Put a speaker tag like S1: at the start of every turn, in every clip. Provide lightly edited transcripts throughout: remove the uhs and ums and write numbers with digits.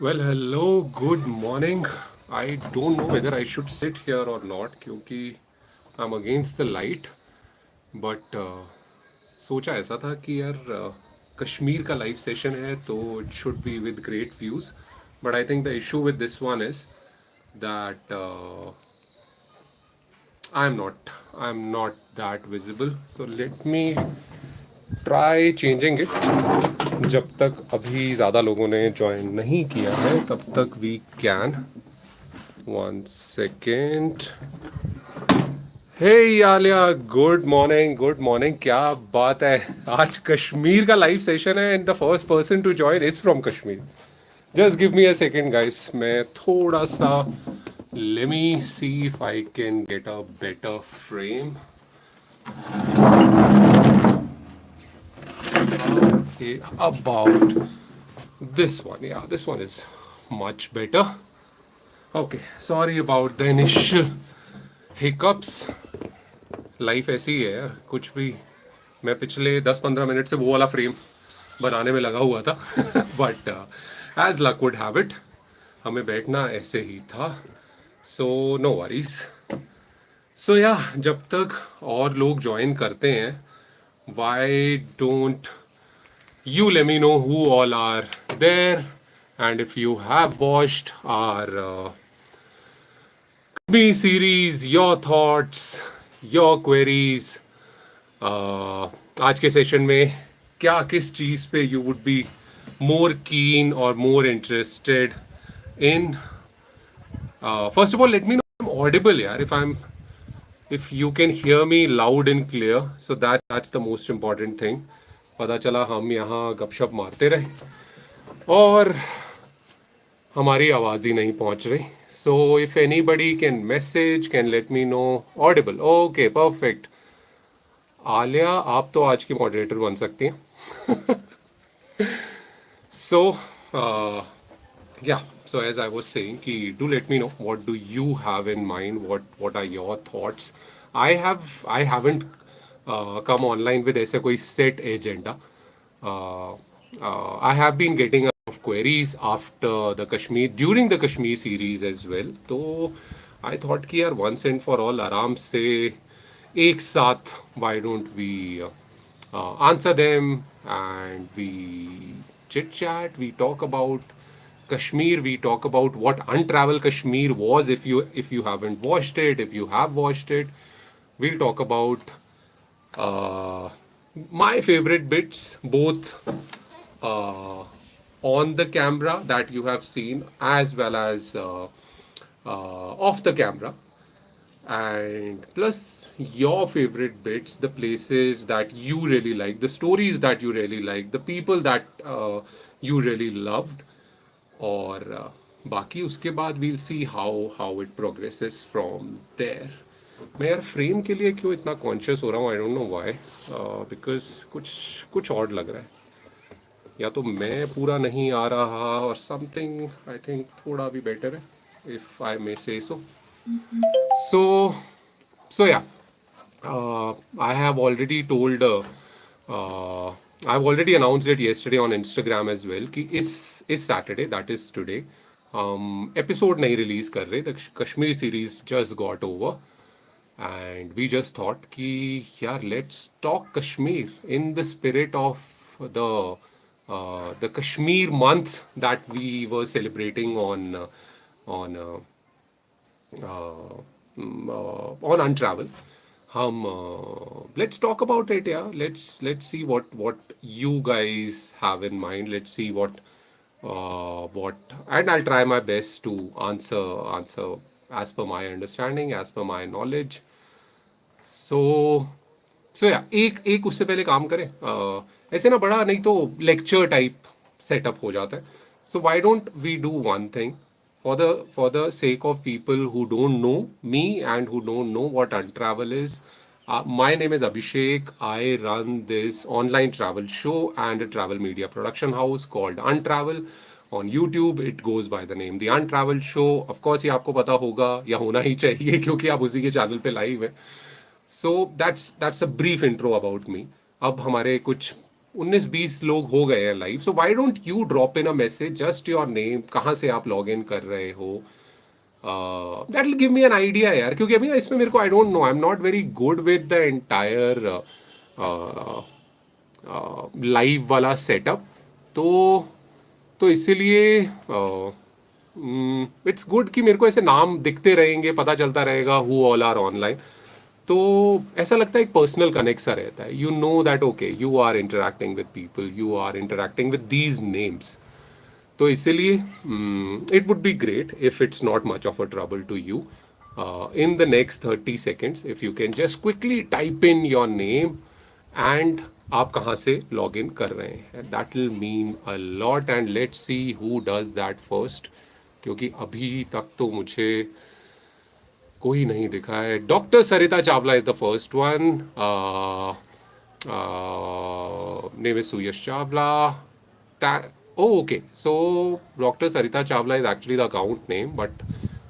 S1: Well, hello, good morning. I don't know whether I should sit here or not क्योंकि I'm against the light. But सोचा ऐसा था कि यार कश्मीर का लाइव सेशन है तो it should be with great views. But I think the issue with this one is that I'm not I'm not that visible. So let me try changing it. जब तक अभी ज़्यादा लोगों ने ज्वाइन नहीं किया है तब तक we can 1 second. Hey Alia, good morning, क्या बात है। आज कश्मीर का लाइव सेशन है and the first person to join is from Kashmir. Just give me a second guys, मैं थोड़ा सा let me see if I can get a better frame. About this one, yeah, this one is much better. Okay, sorry about the initial hiccups. Life ऐसी ही है यार, कुछ भी। मैं पिछले 10-15 मिनट से वो वाला फ्रेम बनाने में लगा हुआ था but as luck would have it हमें बैठना ऐसे ही था, सो नो वरीज। सो या जब तक और लोग ज्वाइन करते हैं, why don't you let me know who all are there, and if you have watched our me series, your thoughts, your queries. आज के सेशन में क्या किस चीज़ पे यू वुड बी मोर कीन और more interested in. First of all let me no Audible यार, if you can hear me loud and clear, so that's the most important thing. पता चला हम यहाँ गपशप मारते रहे और हमारी आवाज़ ही नहीं पहुँच रही। So if anybody can message, can let me no Audible. Okay, perfect. Alia, आप तो आज की मॉडरेटर बन सकती हैं। सो yeah, so as I was saying कि do let me know what do you have in mind, what are your thoughts. I haven't come online with ऐसे कोई set agenda. I have been getting a lot of queries after the Kashmir, during the Kashmir series as well. तो I thought कि यार once and for all आराम से एक साथ why don't we answer them and we chit chat, we talk about Kashmir, we talk about what Untravel Kashmir was, if you haven't watched it, if you have watched it. We'll talk about uh, my favorite bits, both uh, on the camera that you have seen as well as off the camera, and plus your favorite bits, the places that you really like, the stories that you really like, the people that you really loved. और बाकी उसके बाद we'll see how it progresses from there. मैं यार frame के लिए क्यों इतना कॉन्शियस हो रहा हूँ, आई डोंट नो व्हाई, बिकॉज कुछ कुछ ऑड लग रहा है। या तो मैं पूरा नहीं आ रहा और समथिंग, आई थिंक थोड़ा भी बेटर है इफ आई मे से सो। सो या I have already told, I've already announced it yesterday on Instagram as well कि इस Saturday, that is today, हम एपिसोड नहीं रिलीज कर रहे। The Kashmir series just got over and we just thought कि यार let's talk Kashmir in the spirit of the Kashmir month that we were celebrating on on Untravel. हम let's talk about it, yeah. Let's see what you guys have in mind. Let's see what, and I'll try my best to answer as per my understanding, as per my knowledge. So या एक उससे पहले काम करें, ऐसे ना बड़ा नहीं तो लेक्चर टाइप सेटअप हो जाता है। So why don't we do one thing for the sake of people who don't know me and who don't know what Untravel is. My name is Abhishek. I run this online travel show and a travel media production house called Untravel. On YouTube, it goes by the name The Untravel Show. Of course, ये आपको पता होगा या होना ही चाहिए क्योंकि आप उसी के चैनल पे लाइव हैं। So that's a brief intro about me. अब हमारे कुछ 19-20 लोग हो गए हैं live, so why don't you drop in a message, just your name, कहाँ से आप लॉग इन कर रहे हो, that will give me an idea यार, क्योंकि अभी ना इसमें मेरे को आई don't no, I am not very good with the entire live वाला सेटअप, तो इसीलिए इट्स गुड कि मेरे को ऐसे नाम दिखते रहेंगे, पता चलता रहेगा हु ऑल आर ऑनलाइन, तो ऐसा लगता है एक पर्सनल कनेक्ट सा रहता है, you know that okay you are interacting with people, you are interacting with these names, तो इसीलिए it would be great if it's not much of a trouble to you, in the next 30 seconds if you can just quickly type in your name and आप कहाँ से log in कर रहे हैं, that will mean a lot, and let's see who does that first, क्योंकि अभी तक तो मुझे कोई नहीं दिखा है. Doctor Sarita Chawla is the first one, name is Suyash Chawla. Oh, okay. So Dr. Sarita Chawla is actually the account name, but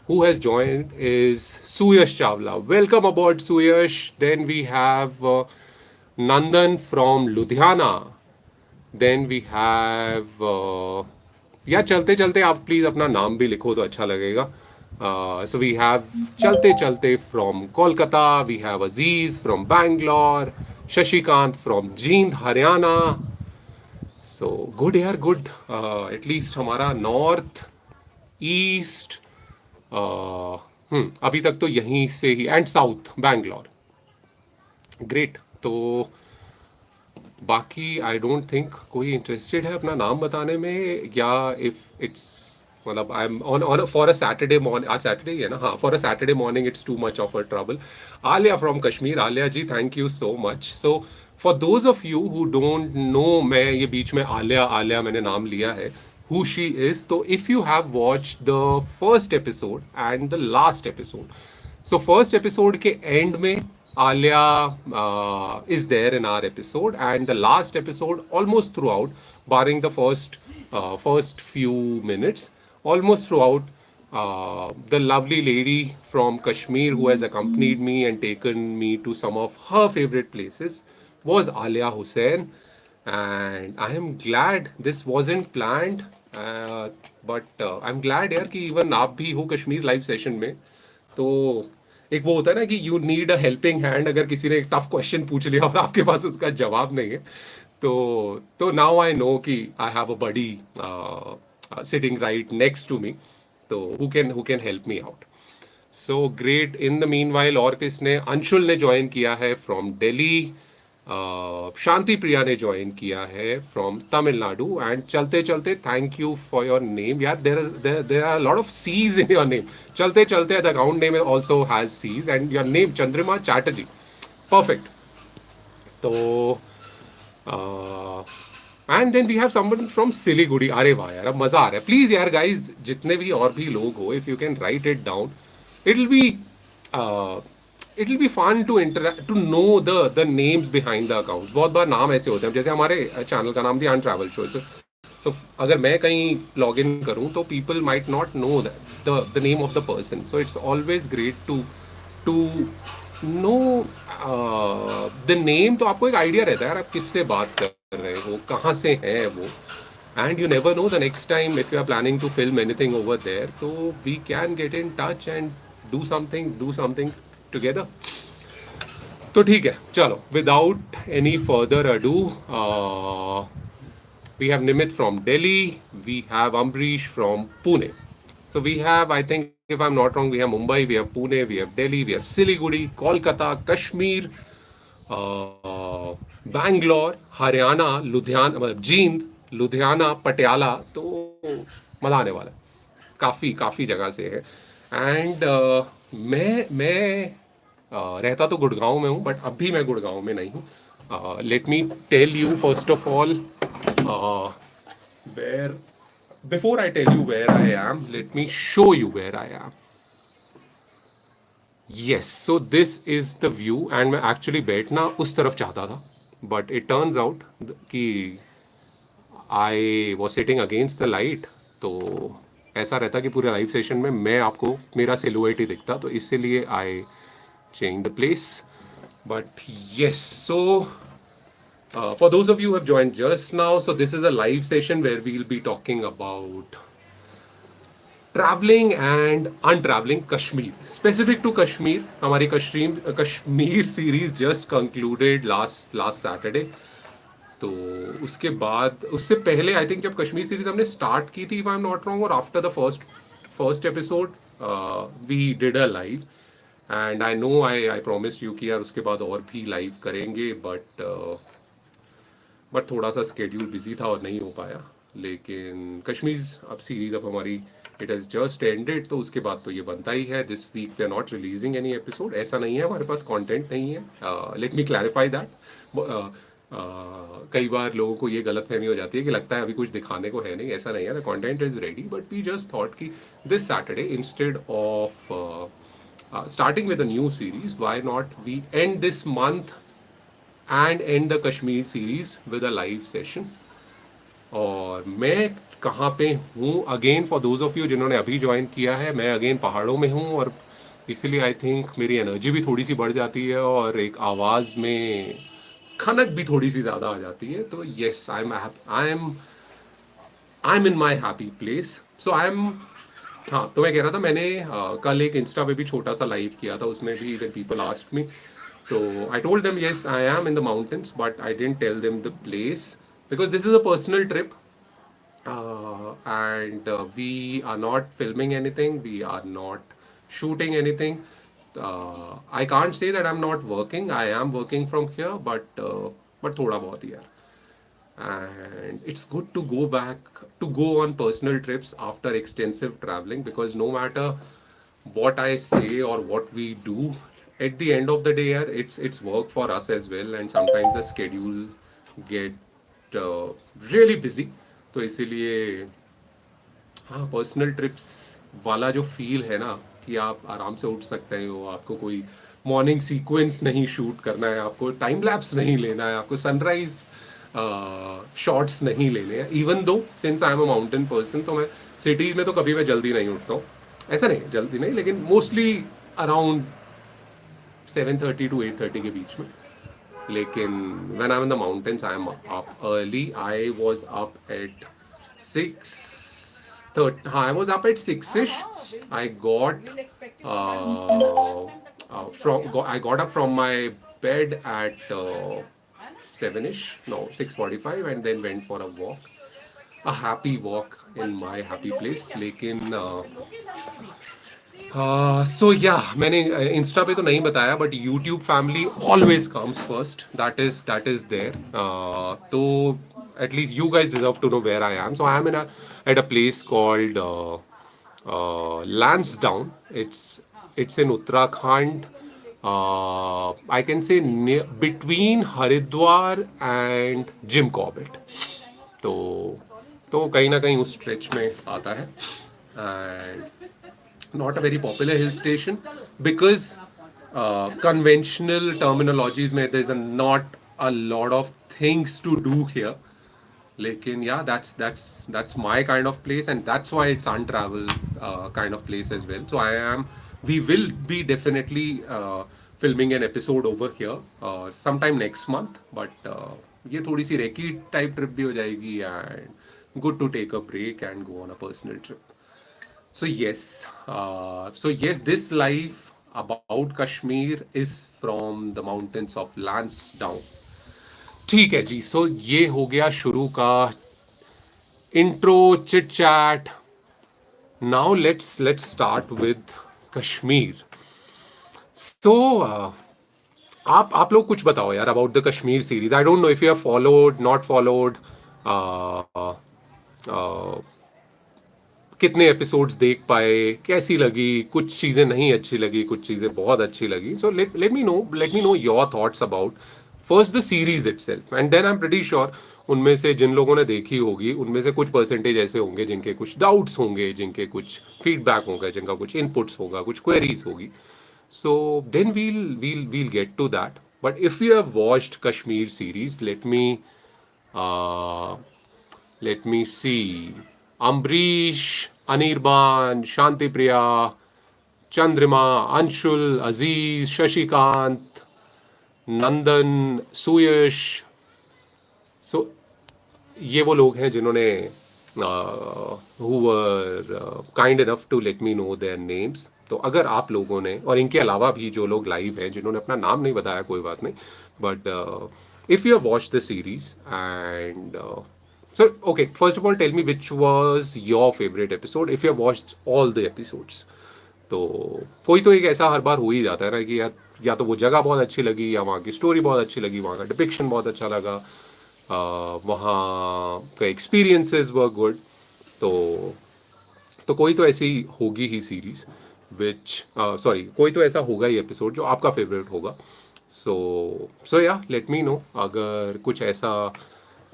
S1: who has joined is Suyash Chawla. Welcome aboard, Suyash. Then we have Nandan from Ludhiana. Then we have या चलते चलते आप please अपना नाम भी लिखो तो अच्छा लगेगा. So we have चलते चलते from Kolkata. We have Aziz from Bangalore. Shashikant from Jind, Haryana. So good यार, गुड. एटलीस्ट हमारा नॉर्थ ईस्ट अभी तक तो यहीं से ही, एंड साउथ बैंगलोर, ग्रेट. तो बाकी आई डोंट थिंक कोई इंटरेस्टेड है अपना नाम बताने में, या इफ इट्स मतलब I am on for a Saturday morning, आज सैटरडे ही है ना, हाँ, for a Saturday morning it's too much of a trouble. Alia from Kashmir. Alia ji, thank you so much. So for those of you who don't know, मैं ये बीच में आलिया आलिया मैंने नाम लिया है, हु शी इज, तो if you have watch the first episode and the last episode, so first episode के and में Alia is there in our episode, and the last episode almost throughout, barring the first few minutes, almost throughout, the lovely lady from Kashmir who has accompanied me and taken me to some of her favorite places was Alia Hussain, and I am glad this wasn't planned, but I'm glad यार कि even आप भी हो Kashmir live session में, तो एक वो होता है ना कि you need a helping hand, अगर किसी ने एक टफ क्वेश्चन पूछ लिया और आपके पास उसका जवाब नहीं है, तो नाउ आई नो कि I have a buddy sitting right next to me, तो who can help me out. So great. In the meanwhile और किसने, अंशुल ने ज्वाइन किया है फ्रॉम दिल्ली, शांति प्रिया ने ज्वाइन किया है फ्रॉम तमिलनाडु, एंड चलते चलते thank you for your name यार, there are lot of C's in your name. चलते चलते the account name also has C's, and your name Chandrima Chatterjee, perfect. तो and then we have someone from Siliguri. अरे वाह यार, अब मजा आ रहा है. प्लीज यार गाइज, जितने भी और भी लोग हो, if you can write it down, it will B it'll be fun to interact, to know the names behind the accounts. बहुत बार नाम ऐसे होते हैं, जैसे हमारे चैनल का नाम थी UNTRVEL शो. सो अगर मैं कहीं लॉग इन करूँ तो people might not know the name of the person, so it's always great to know the name. तो आपको एक आइडिया रहता है यार आप किससे बात कर रहे हो, कहाँ से हैं वो, and you never know, the next time if you are planning to film anything over there, so we can get in touch and do something together. तो ठीक है, चलो, without any further ado, we have Nimit from Delhi, we have Ambrish from Pune. So we have, I think, if I'm not wrong, we have Mumbai, we have Pune, we have Delhi, we have Siliguri, Kolkata, Kashmir, Bangalore, Haryana, Ludhiana, मतलब जींद, लुधियाना, पटियाला. तो मजा आने वाला है, काफ़ी जगह से है. एंड मैं रहता तो गुड़गांव में हूँ, बट अभी मैं गुड़गांव में नहीं हूँ. Let me tell you first of all where, before I tell you where I am, let me show you where I am. Yes, so this is the view, and मैं एक्चुअली बैठना उस तरफ चाहता था, बट इट टर्न्स आउट कि I was sitting against the light, तो ऐसा रहता कि पूरे लाइव सेशन में मैं आपको मेरा सिलुएट ही दिखता, तो इसीलिए I change the place. But yes, so For those of you who have joined just now, so this is a live session where we'll be talking about traveling and untraveling Kashmir. Specific to Kashmir, हमारी Kashmir series just concluded last Saturday. तो उसके बाद उससे पहले I think जब Kashmir series हमने start की थी, if I am not wrong, और after the first episode we did a live. And I know I promise you कि यार उसके बाद और भी लाइव करेंगे, बट थोड़ा सा स्केड्यूल बिजी था और नहीं हो पाया. लेकिन कश्मीर अब सीरीज अब हमारी इट हैज़ जस्ट एंडेड, तो उसके बाद तो ये बनता ही है. This week we are not releasing any episode. ऐसा नहीं है हमारे पास कंटेंट नहीं है. Let me clarify that. कई बार लोगों को ये गलत फहमी हो जाती है कि लगता है अभी कुछ दिखाने को है नहीं. ऐसा नहीं है. The content is ready, but we just thought कि this Saturday instead of starting with a new series, why not we end this month and end the Kashmir series with a live session. और मैं कहाँ पे हूँ, again for those of you जिन्होंने अभी join किया है, मैं अगेन पहाड़ों में हूँ. और इसीलिए आई थिंक मेरी एनर्जी भी थोड़ी सी बढ़ जाती है और एक आवाज़ में खनक भी थोड़ी सी ज़्यादा आ जाती है. तो yes, I am in my happy place. So I M. हाँ, तो मैं कह रहा था मैंने कल एक इंस्टा पे भी छोटा सा लाइव किया था. उसमें भी व्हेन पीपल आस्क्ड मी, तो I told them yes I am in the mountains, but I didn't tell them the place because this is a personal trip. And we are not filming anything, we are not shooting anything. I can't say that I'm not working. I am working from here, but thoda bahut yaar. And it's good to go on personal trips after extensive traveling, because no matter what I say or what we do, at the end of the day yaar, it's work for us as well, and sometimes the schedule get really busy. तो इसीलिए हाँ, personal trips वाला जो feel है ना, कि आप आराम से उठ सकते हो, आपको कोई मॉर्निंग सीक्वेंस नहीं शूट करना है, आपको टाइम लैप्स नहीं लेना है, आपको सनराइज शॉट्स नहीं लेने हैं. Even though since I am a mountain person, तो मैं सिटीज़ में तो कभी मैं जल्दी नहीं उठता हूँ. ऐसा नहीं जल्दी नहीं, लेकिन मोस्टली अराउंड 7:30 to 8:30 के बीच में. लेकिन when I'm in the mountains, I'm up early. I was up at 6:30. हाँ, I was up at 6ish. I got I got up from my bed at 7ish. No, 6:45, and then went for a walk. A happy walk in my happy place. लेकिन सो या मैंने Insta पे तो नहीं बताया, but YouTube family always comes first. That is there. तो at least you guys deserve to know where I am. So I am at a place called Lansdowne. It's in Uttarakhand. I can say between Haridwar and Jim Corbett. तो कहीं ना कहीं उस stretch में आता है. And not a very popular hill station, because conventional terminologies में there's not a lot of things to do here. Lekin yeah, that's my kind of place, and that's why it's untravel kind of place as well. So we will be definitely filming an episode over here sometime next month, but ये थोड़ी सी recce type trip भी हो जाएगी, and good to take a break and go on a personal trip. So yes, this live about Kashmir is from the mountains of Lansdowne. ठीक है जी. सो ये हो गया शुरू का intro chit chat. Now let's start with Kashmir. So आप लोग कुछ बताओ यार about the Kashmir series. I don't know if you have followed, not followed, कितने एपिसोड्स देख पाए, कैसी लगी, कुछ चीज़ें नहीं अच्छी लगी, कुछ चीज़ें बहुत अच्छी लगी. So let me know your thoughts about first the series itself, and then I am pretty sure उनमें से जिन लोगों ने देखी होगी उनमें से कुछ परसेंटेज ऐसे होंगे जिनके कुछ डाउट्स होंगे, जिनके कुछ फीडबैक होगा, जिनका कुछ इनपुट्स होगा, कुछ क्वेरीज होगी. So then we'll get to that. But if you have watched Kashmir series, let me see. Ambrish, Anirban, Shanti Priya, Chandrima, Anshul, Aziz, Shashikant, Nandan, Suyash, सो ये वो लोग हैं जिन्होंने who were kind enough to let me know their names. तो अगर आप लोगों ने, और इनके अलावा भी जो लोग लाइव हैं जिन्होंने अपना नाम नहीं बताया, कोई बात नहीं, but if you have watched the series and so okay, first of all tell me which was your favorite episode if you have watched all the episodes. तो कोई तो एक ऐसा हर बार हो ही जाता है ना कि यार या तो वो जगह बहुत अच्छी लगी, या वहाँ की स्टोरी बहुत अच्छी लगी, वहाँ का डिपिक्शन बहुत अच्छा लगा, वहाँ का एक्सपीरियंसेस वर गुड. तो कोई तो ऐसी होगी ही सीरीज विच सॉरी कोई तो ऐसा होगा ही एपिसोड जो आपका फेवरेट होगा. सो या लेट मी नो अगर कुछ ऐसा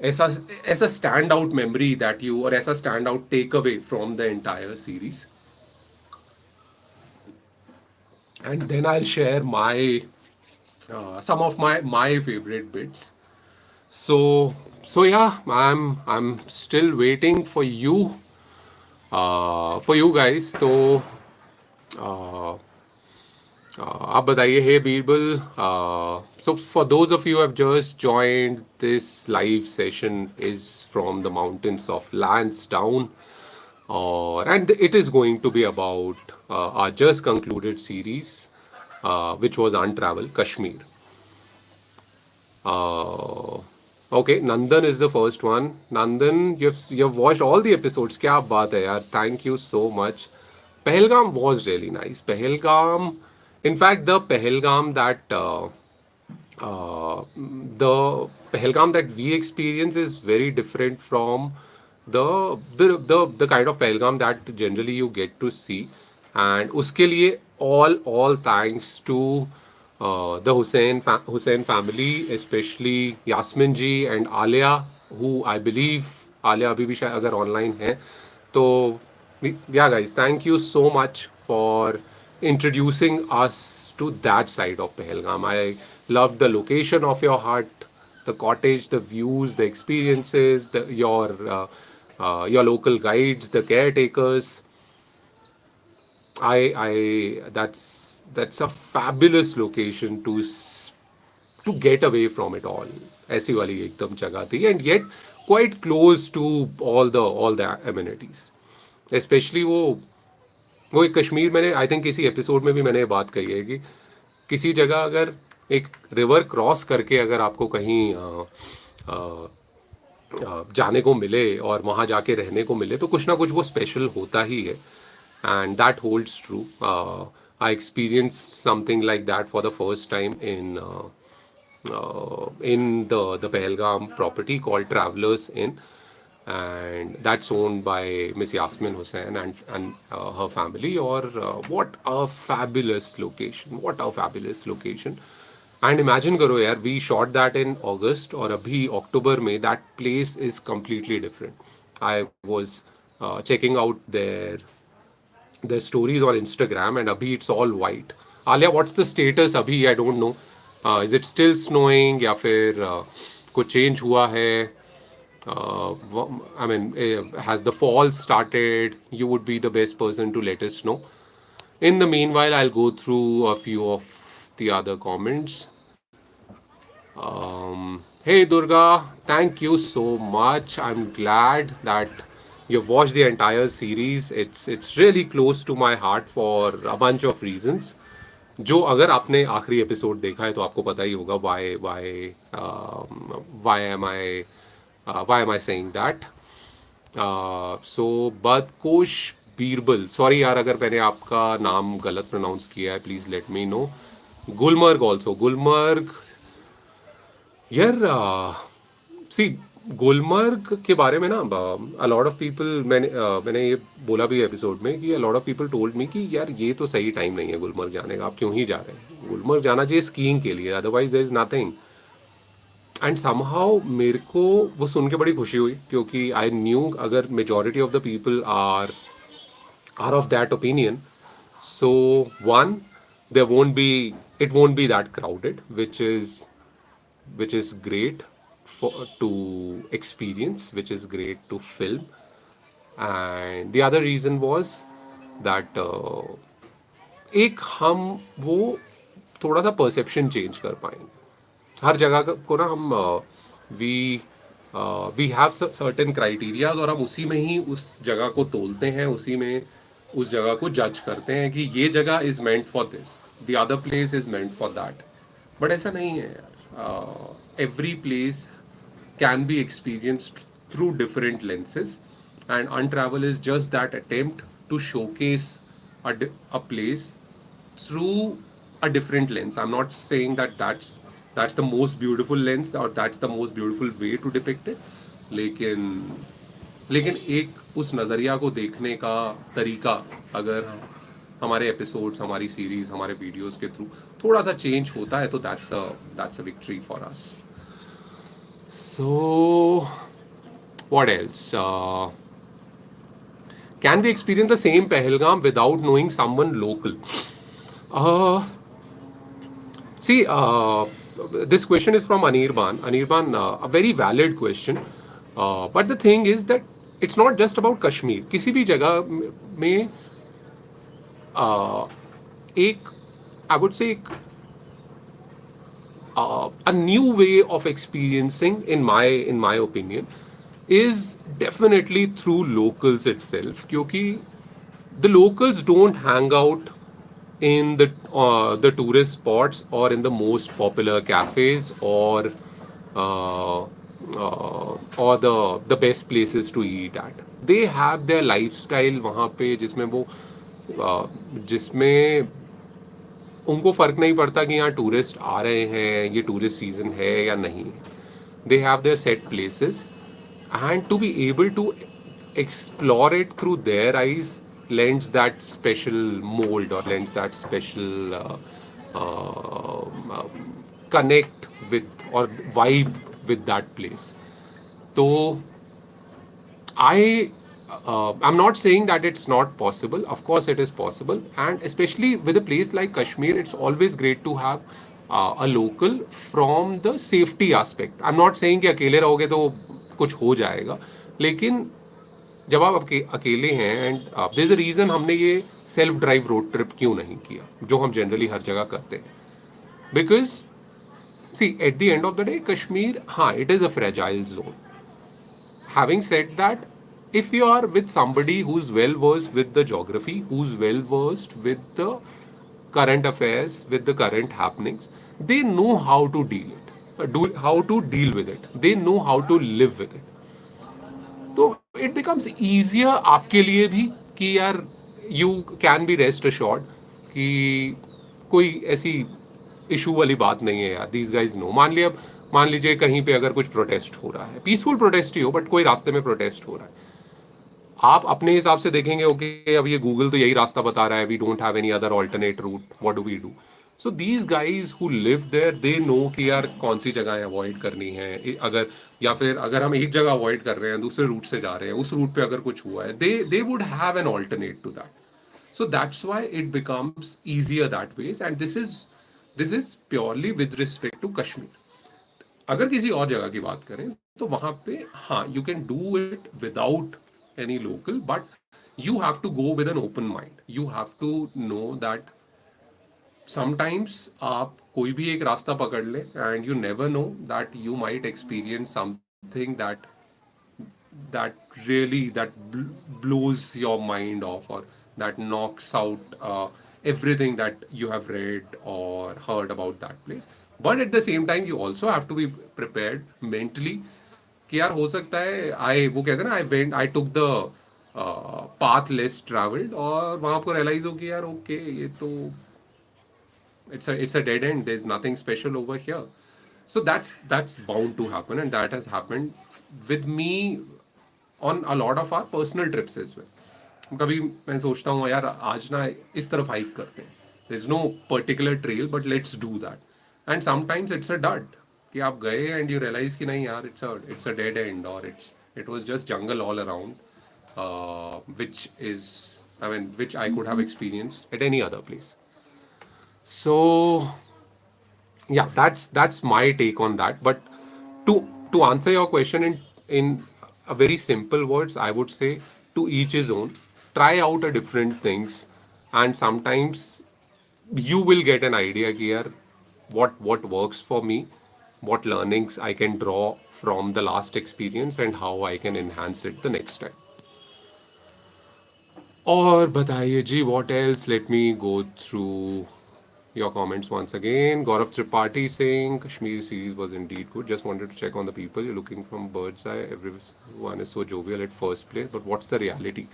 S1: ऐसा ऐसा stand out memory that you, और ऐसा stand out take away from the entire series, and then I'll share my some of my favorite bits. So yeah, I'm still waiting for you guys. तो आप बताइए. Hey Birbal, so for those of you who have just joined, this live session is from the mountains of Lansdowne. And it is going to be about our just concluded series, which was UNTRVEL, Kashmir. Okay, Nandan is the first one. Nandan, you've watched all the episodes. क्या बात है यार. Thank you so much. Pahalgam was really nice. Pahalgam, in fact, the Pahalgam that we experience is very different from the kind of Pahalgam that generally you get to see. And उसके लिए all thanks to the Hussain family, especially Yasmin ji and Alia, who I believe Alia अभी भी शायद अगर online है. तो yeah guys, thank you so much for introducing us to that side of Pahalgam. I love the location of your hut, the cottage, the views, the experiences, your local guides, the caretakers. That's a fabulous location to get away from it all. ऐसी वाली एकदम जगह थी, and yet quite close to all the amenities. Especially वो एक कश्मीर, मैंने I think किसी episode में भी मैंने ये बात कही है कि किसी जगह अगर एक रिवर क्रॉस करके अगर आपको कहीं जाने को मिले और वहाँ जाके रहने को मिले तो कुछ ना कुछ वो स्पेशल होता ही है. And that holds true. I experienced something like that for the first time in the Pahalgam property called Travelers Inn, and that's owned by Miss Yasmin Hussain and her family. Or what a fabulous location! What a fabulous location! And imagine करो यार, we shot that in August और अभी अक्टूबर में that place is completely different. I was checking out their stories on Instagram, and abhi it's all white. Alia, what's the status abhi? I don't know. Is it still snowing या फिर कुछ change हुआ है? I mean, has the fall started? You would be the best person to let us know. In the meanwhile, I'll go through a few of the other comments. Hey Durga, thank you so much. I'm glad that you've watched the entire series. It's really close to my heart for a bunch of reasons. जो अगर आपने आखिरी episode देखा है तो आपको पता ही होगा why am I saying that. So बदकोश बीरबल, सॉरी यार अगर मैंने आपका नाम गलत प्रोनाउंस किया है, please let me know. Gulmarg also, Gulmarg यार. सी गुलमर्ग के बारे में ना अ लॉट ऑफ पीपल, मैंने ये बोला भी एपिसोड में कि अ lot of people told me कि यार ये तो सही टाइम नहीं है गुलमर्ग जाने का, आप क्यों ही जा रहे हैं. गुलमर्ग जाना चाहिए स्कीइंग के लिए, otherwise there is nothing. And somehow मेरे को वो सुन के बड़ी खुशी हुई, क्योंकि आई न्यू अगर majority of the people are of that opinion, so one, it won't be that crowded, which is great to experience, which is great to film. And the other reason was that एक हम वो थोड़ा सा perception change कर पाएंगे. हर जगह को ना हम we we have certain criterias और हम उसी में ही उस जगह को तोलते हैं, उसी में उस जगह को जज करते हैं कि ये जगह is meant for this, the other place is meant for that. But ऐसा नहीं है यार. Every place can be experienced through different lenses, and Untravel is just that attempt to showcase a place through a different lens. I'm not saying that that's the most beautiful lens or that's the most beautiful way to depict it, लेकिन लेकिन एक उस नज़रिया को देखने का तरीका अगर हमारे एपिसोड्स, हमारी सीरीज, हमारे वीडियोस के थ्रू थोड़ा सा चेंज होता है तो that's a victory for us. So, what else? Can we experience the same Pahalgam without knowing someone local? Uh, See, this question is from Anirban. Anirban, a very valid question. But the thing is that it's not just about Kashmir. किसी भी जगह में एक, I would say, a new way of experiencing, in my opinion, is definitely through locals itself. क्योंकि the locals don't hang out in the tourist spots or in the most popular cafes uh, or the best places to eat at. They have their lifestyle वहाँ पे जिसमें उनको फर्क नहीं पड़ता कि यहाँ टूरिस्ट आ रहे हैं, ये टूरिस्ट सीजन है या नहीं. They have their set places and to be able to explore it through their eyes lends that special mold or lends that special connect with or vibe with that place. So I'm not saying that it's not possible. Of course, it is possible, and especially with a place like Kashmir, it's always great to have a local from the safety aspect. I'm not saying कि अकेले रहोगे तो कुछ हो जाएगा, लेकिन जब आप अकेले हैं and there is a reason हमने ये सेल्फ ड्राइव रोड ट्रिप क्यों नहीं किया, जो हम जनरली हर जगह करते हैं. Because see at the end of the day Kashmir, हाँ, it is a fragile zone. Having said that, if you are with somebody who's well versed with the geography, who's well versed with the current affairs, with the current happenings, they know how to how to deal with it. They know how to live with it. तो it becomes easier आपके लिए भी कि यार you can be rest assured कि कोई ऐसी issue वाली बात नहीं है यार. These guys know. मान लीजिए कहीं पे अगर कुछ प्रोटेस्ट हो रहा है, पीसफुल प्रोटेस्ट ही हो, बट कोई रास्ते में प्रोटेस्ट हो रहा है, आप अपने हिसाब से देखेंगे ओके अब ये गूगल तो यही रास्ता बता रहा है, we don't have any other alternate route, what do we do. So these guys who live there they know कि यार कौन सी जगह अवॉइड करनी है. अगर या फिर अगर हम एक जगह अवॉइड कर रहे हैं, दूसरे रूट से जा रहे हैं, उस रूट पे अगर कुछ हुआ है, they would have an alternate to that. So that's why it becomes easier that way, and this is purely with respect to Kashmir. अगर किसी और जगह की बात करें तो वहां पे हाँ, you can do it without any local, but you have to go with an open mind. You have to know that sometimes आप कोई भी एक रास्ता पकड़ ले and you never know that you might experience something that really blows your mind off, or that knocks out everything that you have read or heard about that place. But at the same time you also have to be prepared mentally कि यार हो सकता है वो कहते हैं ना, I took the path less traveled, और वहां आपको रियलाइज हो कि यार ओके ये तो it's a dead end, there's nothing special over here. So that's bound to happen, and that has happened with me on a lot of our personal trips as well. कभी मैं सोचता हूँ यार आज ना इस तरफ हाइक करते हैं, there's no particular trail but let's do that, and sometimes it's a dud कि आप गए and you realize कि नहीं यार it's a dead end, or it was just jungle all around, which I could have experienced at any other place. So yeah, that's my take on that. But to answer your question in a very simple words, I would say to each his own. Try out a different things, and sometimes you will get an idea here what works for me, what learnings I can draw from the last experience and how I can enhance it the next time. और बताइए जी, what else? Let me go through your comments once again. Gaurav Tripathi saying Kashmir series was indeed good. Just wanted to check on the people. You're looking from bird's eye. Everyone is so jovial at first place, but what's the reality?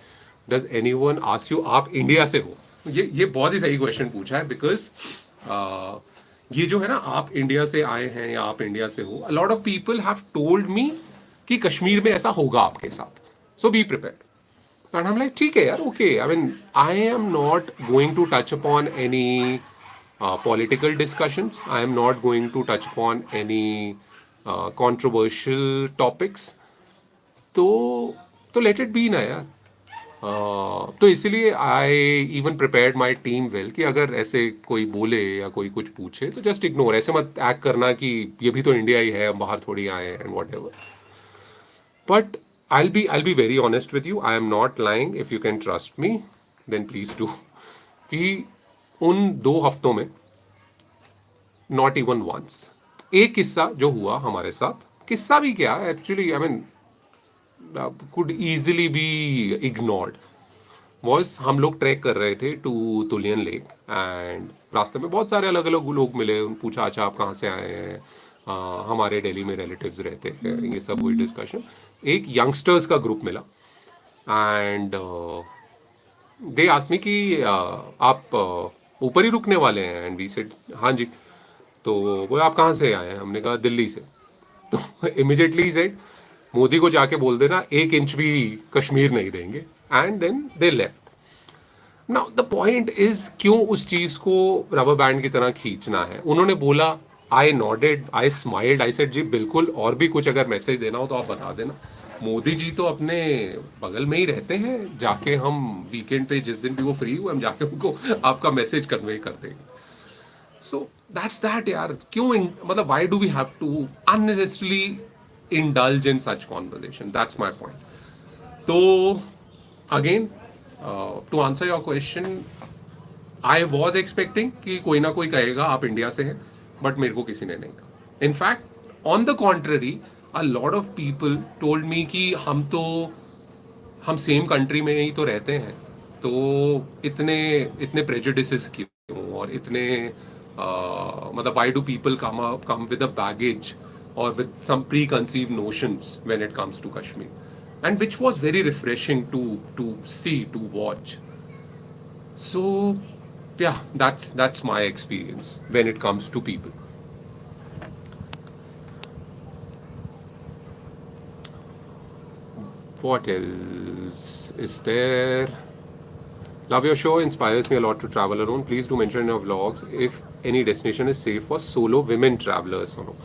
S1: Does anyone ask you आप India से हो? ये बहुत ही सही question पूछा है, because ये जो है ना, आप इंडिया से आए हैं या आप इंडिया से हो, a lot of people have told me कि कश्मीर में ऐसा होगा आपके साथ, so be prepared. And I'm like, ठीक है यार, okay. I mean, I am not going to touch upon any political discussions. I am not going to touch upon any controversial topics. तो let it be ना यार. तो इसीलिए I even prepared my team well कि अगर ऐसे कोई बोले या कोई कुछ पूछे तो जस्ट इग्नोर. ऐसे मत एक्ट करना कि ये भी तो इंडिया ही है, हम बाहर थोड़ी आए हैं and what ever. But I'll be very honest with you. I am not lying. If you can trust me, then please do. कि उन 2 हफ्तों में not even once एक किस्सा जो हुआ हमारे साथ, किस्सा भी क्या actually, I mean could easily be ignored, was हम लोग ट्रैक कर रहे थे टू तुलियन लेक एंड रास्ते में बहुत सारे अलग अलग लोग मिले. पूछा अच्छा आप कहाँ से आए हैं, हमारे दिल्ली में रिलेटिव्स रहते हैं, ये सब हुई डिस्कशन. एक यंगस्टर्स का ग्रुप मिला एंड दे आस्क्ड मी कि आप ऊपर ही रुकने वाले हैं, एंड वी सेड हाँ जी. तो वो आप कहाँ से आए हैं, हमने कहा दिल्ली से. तो इमिडिएटली सेड मोदी को जाके बोल देना 1 इंच भी कश्मीर नहीं देंगे, and then they left. Now the point is, क्यों उस चीज को रबर बैंड की तरह खींचना है. उन्होंने बोला, I nodded, I smiled, I said जी बिल्कुल, और भी कुछ अगर मैसेज देना हो तो आप बता देना. मोदी जी तो अपने बगल में ही रहते हैं, जाके हम वीकेंड पे जिस दिन भी वो फ्री हुए हम जाके उनको आपका मैसेज कन्वे कर देंगे. सो दैट्स दैट यार. क्यों मतलब why do we have to unnecessarily indulge in such conversation? That's my point. So again, to answer your question, I was expecting कि कोई ना कोई कहेगा आप इंडिया से हैं, बट मेरे को किसी ने नहीं कहा. In fact, on the contrary, a lot of people told me कि हम सेम कंट्री में ही तो रहते हैं, तो इतने prejudices क्यों, और इतने मतलब why do people come with a baggage or with some preconceived notions when it comes to Kashmir, and which was very refreshing to see, to watch. So yeah, that's my experience when it comes to people. What else is there? Love your show, inspires me a lot to travel alone. Please do mention in your vlogs if any destination is safe for solo women travelers or no.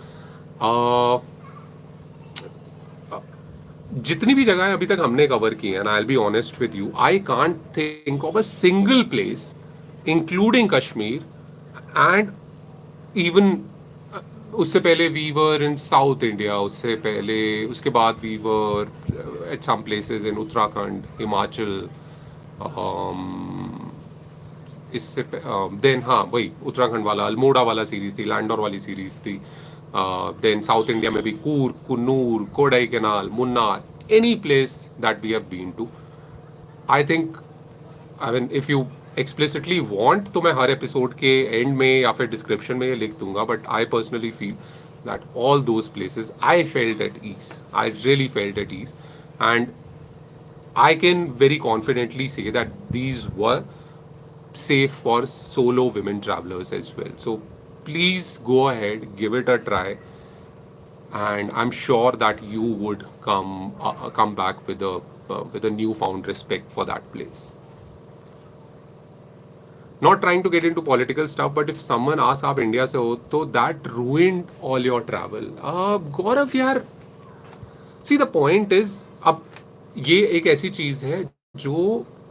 S1: जितनी भी जगहें अभी तक हमने cover की हैं, I will be honest with you, I can't think of a single place including Kashmir. And even उससे पहले we were in south India, उससे पहले उसके बाद we were at some places in Uttarakhand, Himachal, इससे देन हाँ वही उत्तराखंड वाला अल्मोड़ा वाला सीरीज थी, लैंडोर वाली सीरीज थी. Then South India में भी Coorg, Kunnur, Kodaikanal, Munnar, any place that we have been to. I think, I mean, if you explicitly want, तो मैं हर एपिसोड के एंड में या फिर डिस्क्रिप्शन में लिख दूंगा. But I personally feel that all those places I felt at ease. I really felt at ease, and I can very confidently say that these were safe for solo women travelers as well. So please go ahead, give it a try, and I'm sure that you would come back with a newfound respect for that place. Not trying to get into political stuff, but if someone asks आप India से हो, तो that ruined all your travel. गौरव यार, see the point is, अब ये एक ऐसी चीज है जो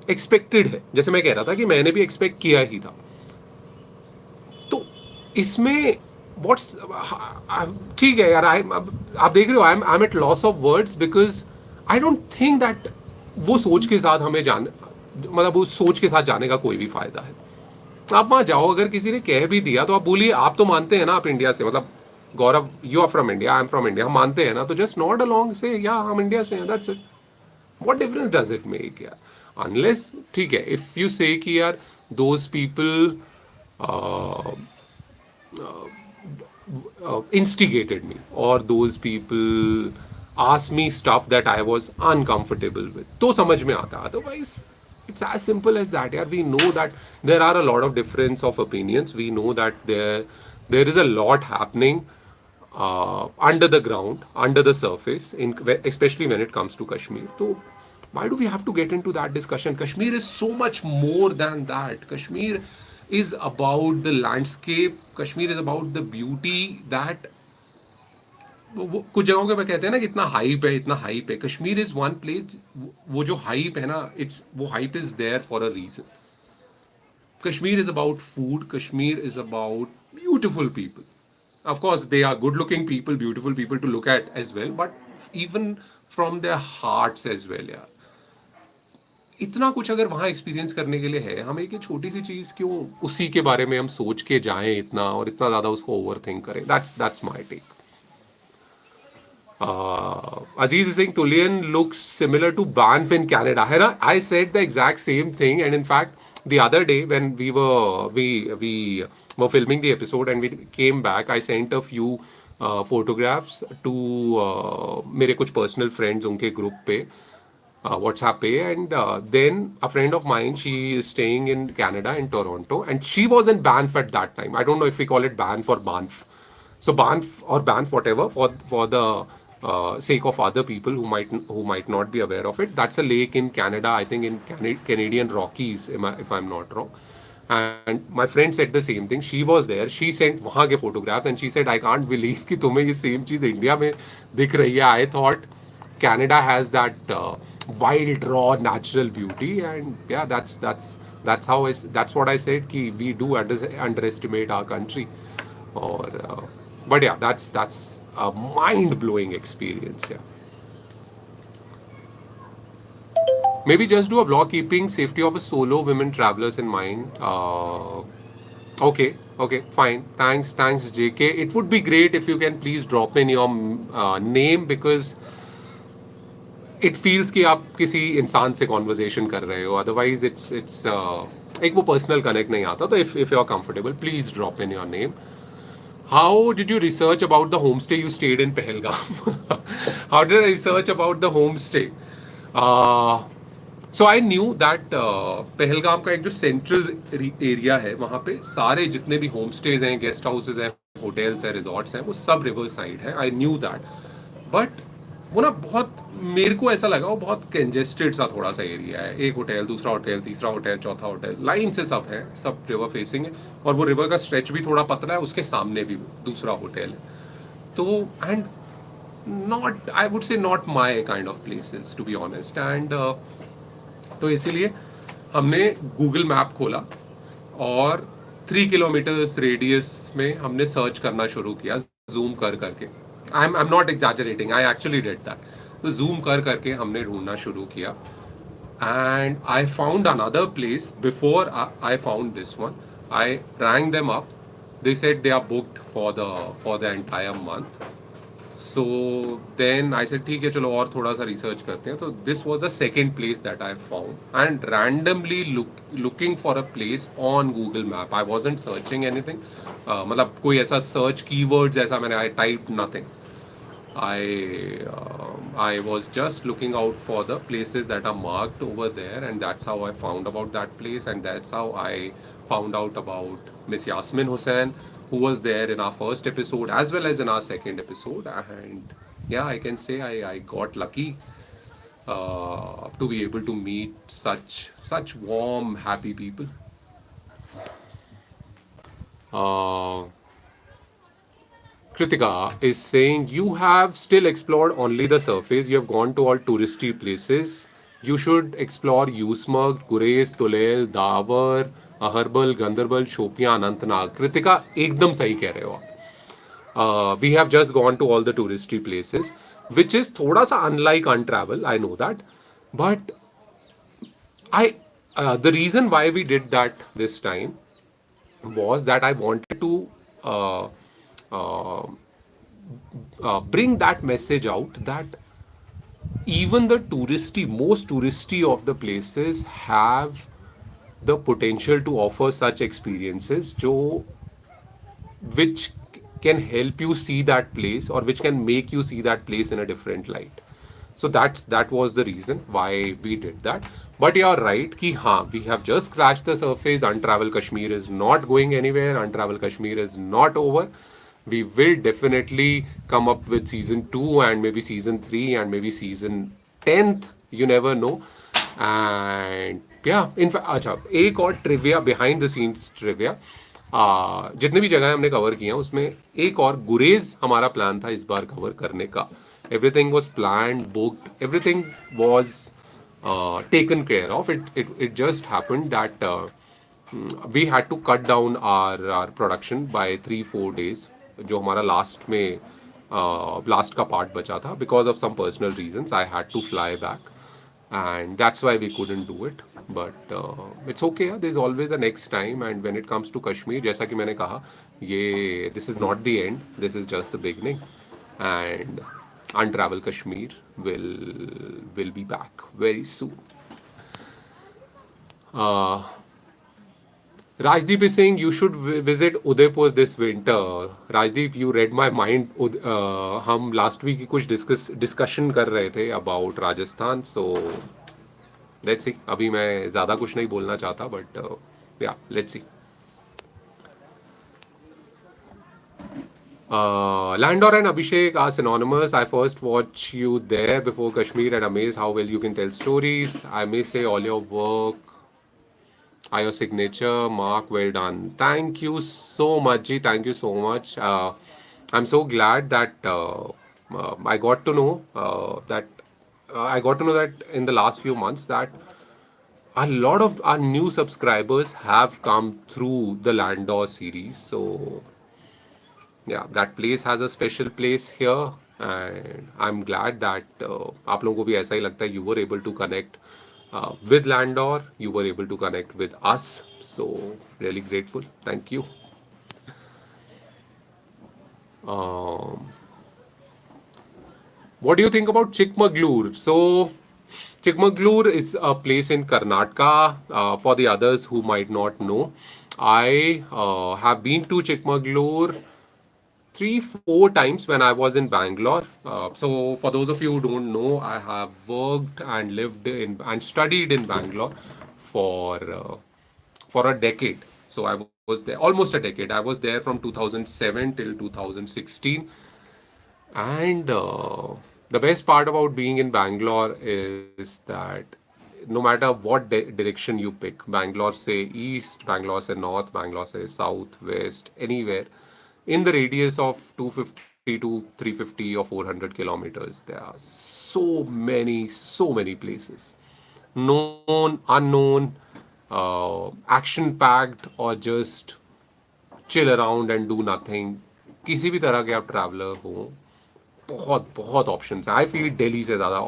S1: एक्सपेक्टेड है. जैसे मैं कह रहा था कि मैंने भी एक्सपेक्ट किया ही था. इसमें व्हाट्स ठीक है यार, आप देख रहे हो, I am at loss of words, because I don't think that वो सोच के साथ हमें मतलब उस सोच के साथ जाने का कोई भी फायदा है. आप वहां जाओ, अगर किसी ने कह भी दिया तो आप बोलिए आप तो मानते हैं ना आप इंडिया से, मतलब Gaurav you are from India, I am from India, हम मानते हैं ना, तो जस्ट नॉट अलोंग से या हम इंडिया से हैं, that's it. What difference does it make? Yeah, unless ठीक है, if you say कि यार those people uh, instigated me, or those people asked me stuff that I was uncomfortable with, तो समझ में आता. Otherwise, it's as simple as that. Yeah, we know that there are a lot of difference of opinions. We know that there is a lot happening under the ground, under the surface, especially when it comes to Kashmir. So why do we have to get into that discussion? Kashmir is so much more than that. Kashmir is about the landscape. Kashmir is about the beauty that कुछ जगहों के पे कहते हैं ना कि इतना hype है, इतना हाइप है. कश्मीर इज वन प्लेस, वो जो हाइप है ना, इट्स वो hype is there for a reason. Kashmir is about food. Kashmir is about beautiful people. Of course, they are good looking people, beautiful people to look at as well, but even from their hearts as well, यार. इतना कुछ अगर वहाँ experience करने के लिए है, हम एक छोटी सी चीज़ क्यों उसी के बारे में हम सोच के जाएं इतना और इतना ज़्यादा उसको ओवर थिंक करें. That's my take. Aziz is saying Tullian looks similar to Banff in Canada. है ना? I said the exact same thing, and in fact, the other day when we were filming the episode and we came back, I sent a few photographs to मेरे कुछ personal friends उनके group पे, WhatsApp पे, and then a friend of mine, she is staying in Canada in Toronto, and she was in Banff at that time. I don't know if we call it Banff or Banff. So Banff or Banff, whatever, for the sake of other people who might not be aware of it, that's a lake in Canada, I think in Canadian Rockies, if I'm not wrong. And my friend said the same thing. She was there. She sent वहाँ के photographs and she said, I can't believe कि तुम्हें ये same चीज़ India में दिख रही है. I thought Canada has that wild, raw, natural beauty, and yeah, that's what I said. कि we do underestimate our country, or but yeah, that's a mind-blowing experience. Yeah. Maybe just do a vlog keeping safety of a solo women travelers in mind. Okay, fine. Thanks, JK. It would be great if you can please drop in your name, because it feels कि आप किसी इंसान से conversation कर रहे हो. Otherwise, it's एक वो personal connect नहीं आता. तो if you're comfortable, please drop in your name. How did you research about the homestay you stayed in Pahalgam? How did I research about the homestay? So I knew that Pahalgam का एक जो central area है, वहाँ पे सारे जितने भी home stage हैं, गेस्ट हाउसेज हैं, होटल्स हैं, रिजॉर्ट्स हैं, वो सब रिवर साइड है. I knew that. बट वो ना बहुत, मेरे को ऐसा लगा वो बहुत कंजेस्टेड सा थोड़ा सा एरिया है. एक होटल, दूसरा होटल, तीसरा होटल, चौथा होटल, लाइन से सब है, सब रिवर फेसिंग है, और वो रिवर का स्ट्रेच भी थोड़ा पतला है, उसके सामने भी दूसरा होटल है. तो and not, I would say not my kind of places to be honest. And तो इसीलिए हमने गूगल मैप खोला और 3 किलोमीटर्स रेडियस में हमने सर्च करना शुरू किया, जूम कर करके. I am not exaggerating, I actually did that. तो जूम कर करके हमने ढूंढना शुरू किया, and I found another place before I found this one. I rang them up. They said they are booked for the entire month. So then I said, ठीक है, चलो और थोड़ा सा रिसर्च करते हैं. तो this was the second place that I found, and randomly looking for a place on Google Map. I wasn't searching anything. मतलब कोई ऐसा search keywords ऐसा मैंने, I typed nothing. I was just looking out for the places that are marked over there, and that's how I found about that place, and that's how I found out about Miss Yasmin Hussain, who was there in our first episode as well as in our second episode. And yeah, I can say I got lucky to be able to meet such warm, happy people. Kritika is saying, you have still explored only the surface. You have gone to all touristy places. You should explore Yusmarg, Gurez, Tulel, Dawar, Aharbal, Gandarbal, Shopian, Anantnag. Kritika, एकदम सही कह रहे हो आप. We have just gone to all the touristy places, which is थोड़ा सा unlike Untravel, I know that. But the reason why we did that this time was that I wanted to bring that message out that even the most touristy of the places have the potential to offer such experiences, which can help you see that place or which can make you see that place in a different light. So that was the reason why we did that. But you're right ki we have just scratched the surface. Untravel Kashmir is not going anywhere. Untravel Kashmir is not over. We will definitely come up with season 2 and maybe season 3 and maybe season 10th. You never know. And yeah, in fact, अच्छा एक और trivia behind the scenes trivia, जितने भी जगह हमने cover किए हैं उसमें एक और गुरेज हमारा प्लान था इस बार कवर करने का. Everything was planned, booked, everything was taken care of. It just happened that we had to cut down our production by 3-4 days, जो हमारा लास्ट का पार्ट बचा था. Because of some personal reasons I had to fly back and that's why we couldn't do it. But it's okay, there's always the next time. And when it comes to Kashmir, जैसा कि मैंने कहा, ये this is not the end, this is just the beginning. And Untravel Kashmir will be back very soon. Rajdeep is saying you should visit Udaipur this winter. Rajdeep, you read my mind. हम last week कुछ discussion कर रहे थे about Rajasthan. So let's see. अभी मैं ज़्यादा कुछ नहीं बोलना चाहता, but yeah, let's see. Landor and Abhishek are synonymous. I first watched you there before Kashmir and amazed how well you can tell stories. I may say all your work are your signature. Mark, well done. Thank you so much, Ji. Thank you so much. I'm so glad that I got to know that in the last few months that a lot of our new subscribers have come through the Landor series. So yeah, that place has a special place here, and I'm glad that आप लोगों को भी ऐसा ही लगता है. You were able to connect with Landor, you were able to connect with us. So really grateful. Thank you. What do you think about Chikmagalur? So Chikmagalur is a place in Karnataka. For the others who might not know, I have been to Chikmagalur 3-4 times when I was in Bangalore. So for those of you who don't know, I have worked and lived in and studied in Bangalore for a decade. So I was there almost a decade. I was there from 2007 till 2016. And the best part about being in Bangalore is that no matter what direction you pick, Bangalore say east, Bangalore say north, Bangalore say south, west, anywhere, in the radius of 250 to 350 or 400 kilometers, there are so many places. Known, unknown, action packed, or just chill around and do nothing. किसी भी तरह के आप traveller हो, बहुत बहुत options हैं. I feel Delhi से ज़्यादा.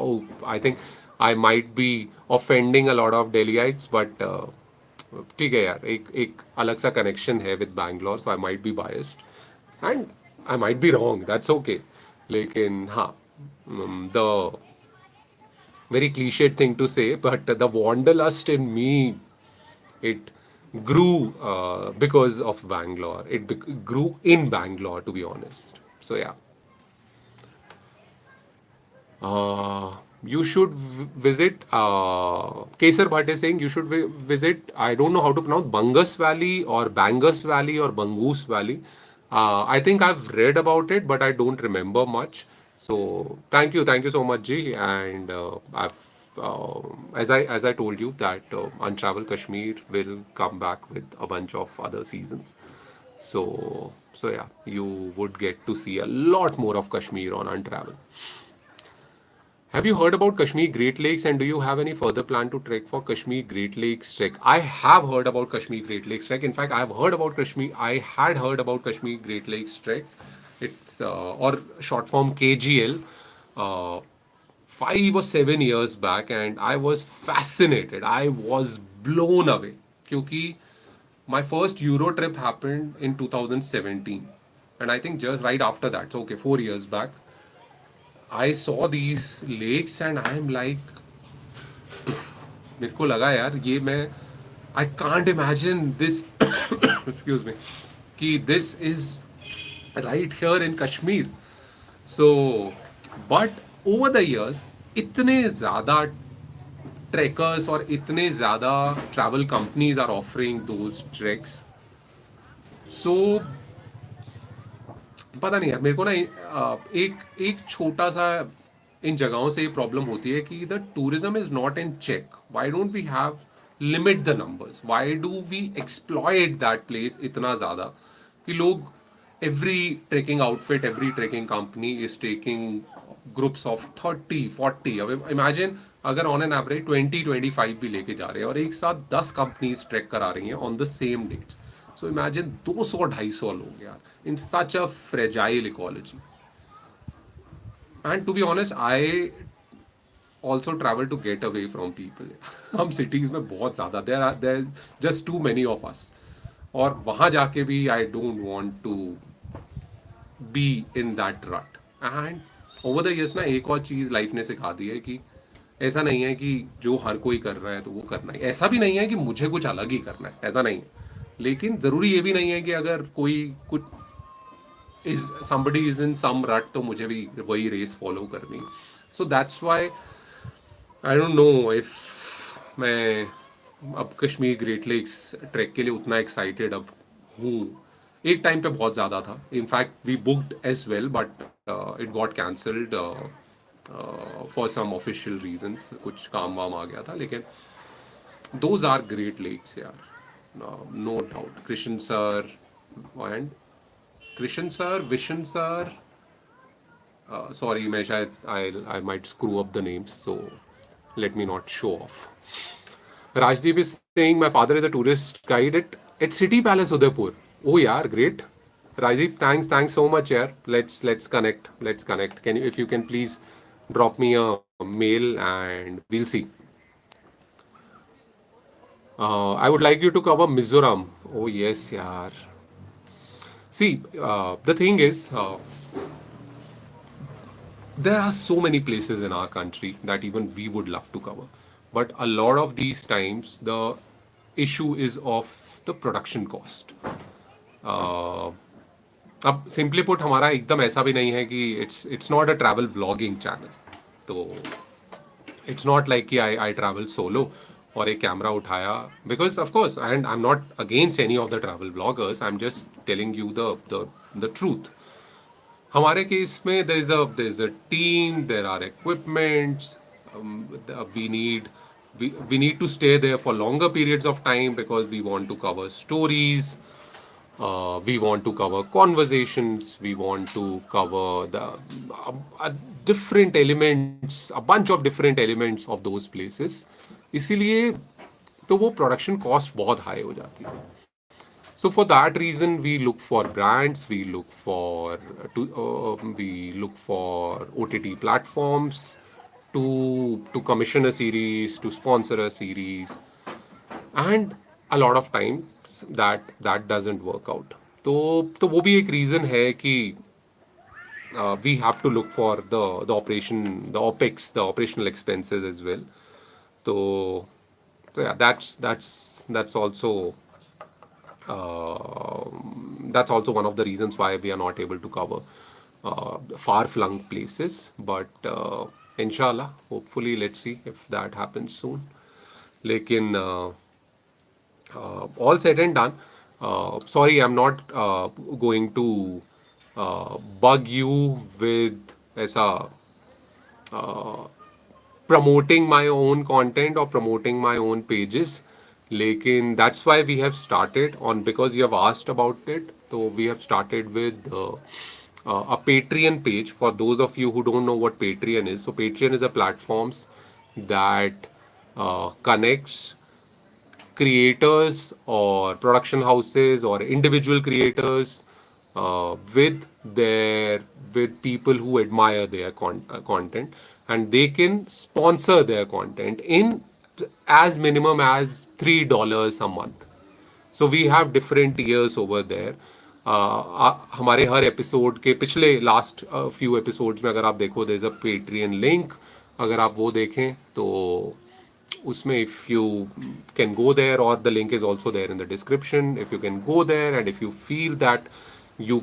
S1: I think I might be offending a lot of Delhiites, but ठीक है यार, एक अलग सा कनेक्शन है with Bangalore. So I might be biased and I might be wrong, that's okay. लेकिन हाँ, the very cliched thing to say, but the wanderlust in me, it grew because of Bangalore. It grew in Bangalore, to be honest. So yeah. You should visit. Kesar Bhatt is saying you should visit. I don't know how to pronounce Bangus Valley or Bangus Valley or Bangus Valley. I think I've read about it, but I don't remember much. So thank you so much, Ji. And I've as I told you that Untravel Kashmir will come back with a bunch of other seasons. So yeah, you would get to see a lot more of Kashmir on Untravel. Have you heard about Kashmir Great Lakes, and do you have any further plan to trek for Kashmir Great Lakes trek? I have heard about Kashmir Great Lakes trek. In fact, I had heard about Kashmir Great Lakes trek. It's or short form KGL, 5 or 7 years back, and I was fascinated. I was blown away. Because my first Euro trip happened in 2017, and I think just right after that, so okay, 4 years back, I saw these lakes and I'm like, मेरे को लगा यार ये मैं I can't imagine this excuse me कि this is right here in Kashmir. So but over the years इतने ज़्यादा trackers और इतने ज़्यादा travel companies are offering those treks. So पता नहीं यार मेरे को ना एक एक छोटा सा इन जगहों से ये प्रॉब्लम होती है कि the tourism is not in check. Why don't we have limit the numbers? Why do we exploit that place इतना ज़्यादा कि लोग every trekking outfit, every trekking company is taking groups of 30-40. अब imagine अगर on an average 20-25 भी लेके जा रहे हैं और एक साथ 10 कंपनीज ट्रैक करा रही हैं on the same dates. So imagine 200-250 लोग यार in such a fragile ecology. And to be honest I also travel to get away from people. हम सिटीज में बहुत ज़्यादा there just too many of us. और वहाँ जाके भी I don't want to be in that rut. And over the years ना एक और चीज़ लाइफ ने सिखा दी है कि ऐसा नहीं है कि जो हर कोई कर रहा है तो वो करना है. ऐसा भी नहीं है कि मुझे कुछ अलग ही करना है, ऐसा नहीं है. लेकिन ज़रूरी ये भी नहीं है कि अगर कोई कुछ इज somebody इज इन सम रट तो मुझे भी वही रेस फॉलो करनी है. So that's why I don't know if मैं अब कश्मीर ग्रेट लेक्स ट्रैक के लिए उतना एक्साइटेड अब हूँ. एक टाइम पे बहुत ज़्यादा था. In fact we booked as well but it got cancelled for some official reasons. कुछ काम वाम आ गया था. लेकिन दोज आर ग्रेट लेक्स यार, no doubt. Krishna sir and Krishna sir, Vishan sir, sorry मैं शायद I might screw up the names, so let me not show off. Rajdeep is saying my father is a tourist guide at City Palace Udaipur. Oh yeah, great. Rajdeep, thanks so much yaar. Let's connect. Let's connect. Can you, if you can please drop me a mail and we'll see. I would like you to cover Mizoram. Oh yes yaar. See, the thing is, there are so many places in our country that even we would love to cover. But a lot of these times, the issue is of the production cost. Uh, अब simply put हमारा एकदम ऐसा भी नहीं है कि it's not a travel vlogging channel. तो it's not like कि आई ट्रैवल सोलो और एक कैमरा उठाया. Because of course and I am not against any of the travel bloggers. I am just telling you the truth. हमारे case में there is a team, there are equipments, we need we need to stay there for longer periods of time because we want to cover stories, we want to cover conversations, we want to cover the different elements, a bunch of different elements of those places. इसीलिए तो वो production cost बहुत high हो जाती है. So for that reason, we look for brands, we look for OTT platforms to commission a series, to sponsor a series, and a lot of times that doesn't work out. तो वो भी एक reason है कि we have to look for the operation, the OPEX, the operational expenses as well. So yeah, that's also one of the reasons why we are not able to cover far-flung places. But inshallah, hopefully, let's see if that happens soon. Lekin all said and done, sorry, I'm not going to bug you with aisa promoting my own content or promoting my own pages. Lekin that's why we have started on, because you have asked about it. So we have started with a Patreon page. For those of you who don't know what Patreon is, so Patreon is a platform that connects creators or production houses or individual creators with people who admire their content, and they can sponsor their content in as minimum as $3 a month. So we have different tiers over there. हमारे हर episode के पिछले last few episodes में अगर आप देखो, there is a Patreon link, अगर आप वो देखें तो उसमें if you can go there, और the link is also there in the description, if you can go there and if you feel that you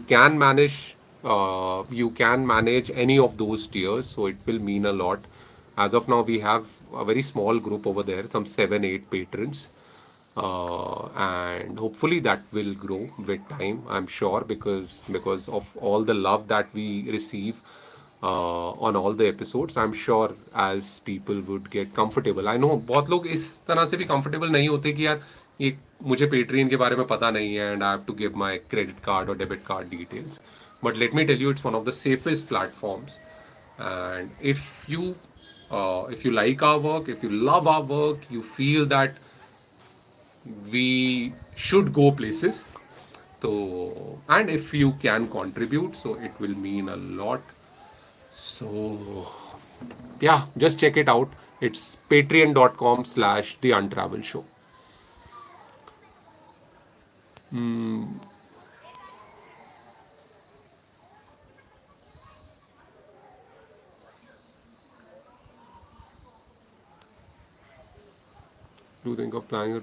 S1: can manage any of those tiers, so it will mean a lot. As of now we have a very small group over there, some 7 8 patrons, and hopefully that will grow with time, I'm sure, because of all the love that we receive on all the episodes. I'm sure as people would get comfortable. I know बहुत लोग इस तरह से भी comfortable नहीं होते कि यार ये मुझे पेट्रियन के बारे में पता नहीं है and I have to give my credit card or debit card details. But let me tell you, it's one of the safest platforms. And if you like our work, if you love our work, you feel that we should go places. So, and if you can contribute, so it will mean a lot. So, yeah, just check it out. It's patreon.com/the Untravel Show. Do you think of planning your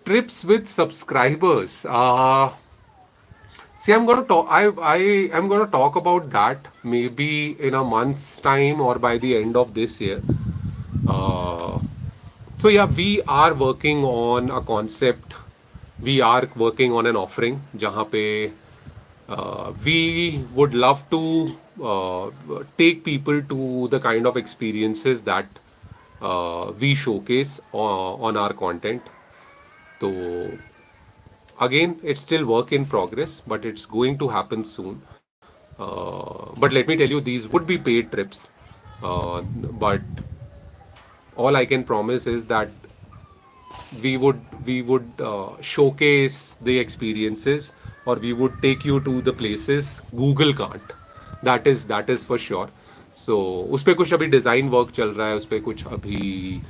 S1: trips with subscribers? See, I'm gonna talk. I am gonna talk about that maybe in a month's time or by the end of this year. Uh, so yeah, we are working on a concept. We are working on an offering. जहाँ पे we would love to take people to the kind of experiences that we showcase on our content. So again, it's still work in progress, but it's going to happen soon. But let me tell you, these would be paid trips. But all I can promise is that we would showcase the experiences, or we would take you to the places Google can't. That is for sure. So उस पे कुछ अभी design work चल रहा है, उस पे कुछ अभी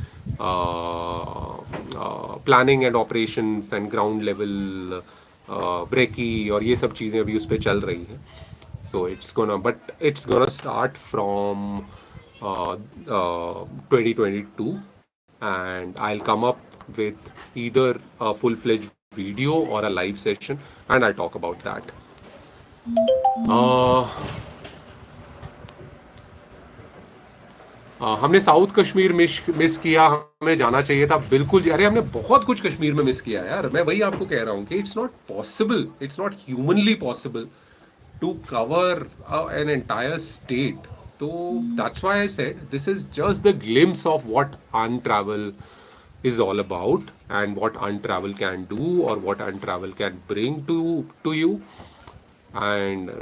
S1: planning and operations and ground level ब्रेकी और ये सब चीज़ें अभी उस पे चल रही हैं. So it's gonna start from 2022, and I'll come up with either a full-fledged video or a live session, and I'll talk about that. uh, हमने साउथ कश्मीर मिस किया, हमें जाना चाहिए था. बिल्कुल जी, अरे हमने बहुत कुछ कश्मीर में मिस किया यार. मैं वही आपको कह रहा हूँ कि it's not possible, it's not humanly possible to cover an entire state. So that's why I said this is just the glimpse of what Untravel is all about, and what Untravel can do, or what Untravel can bring to you. And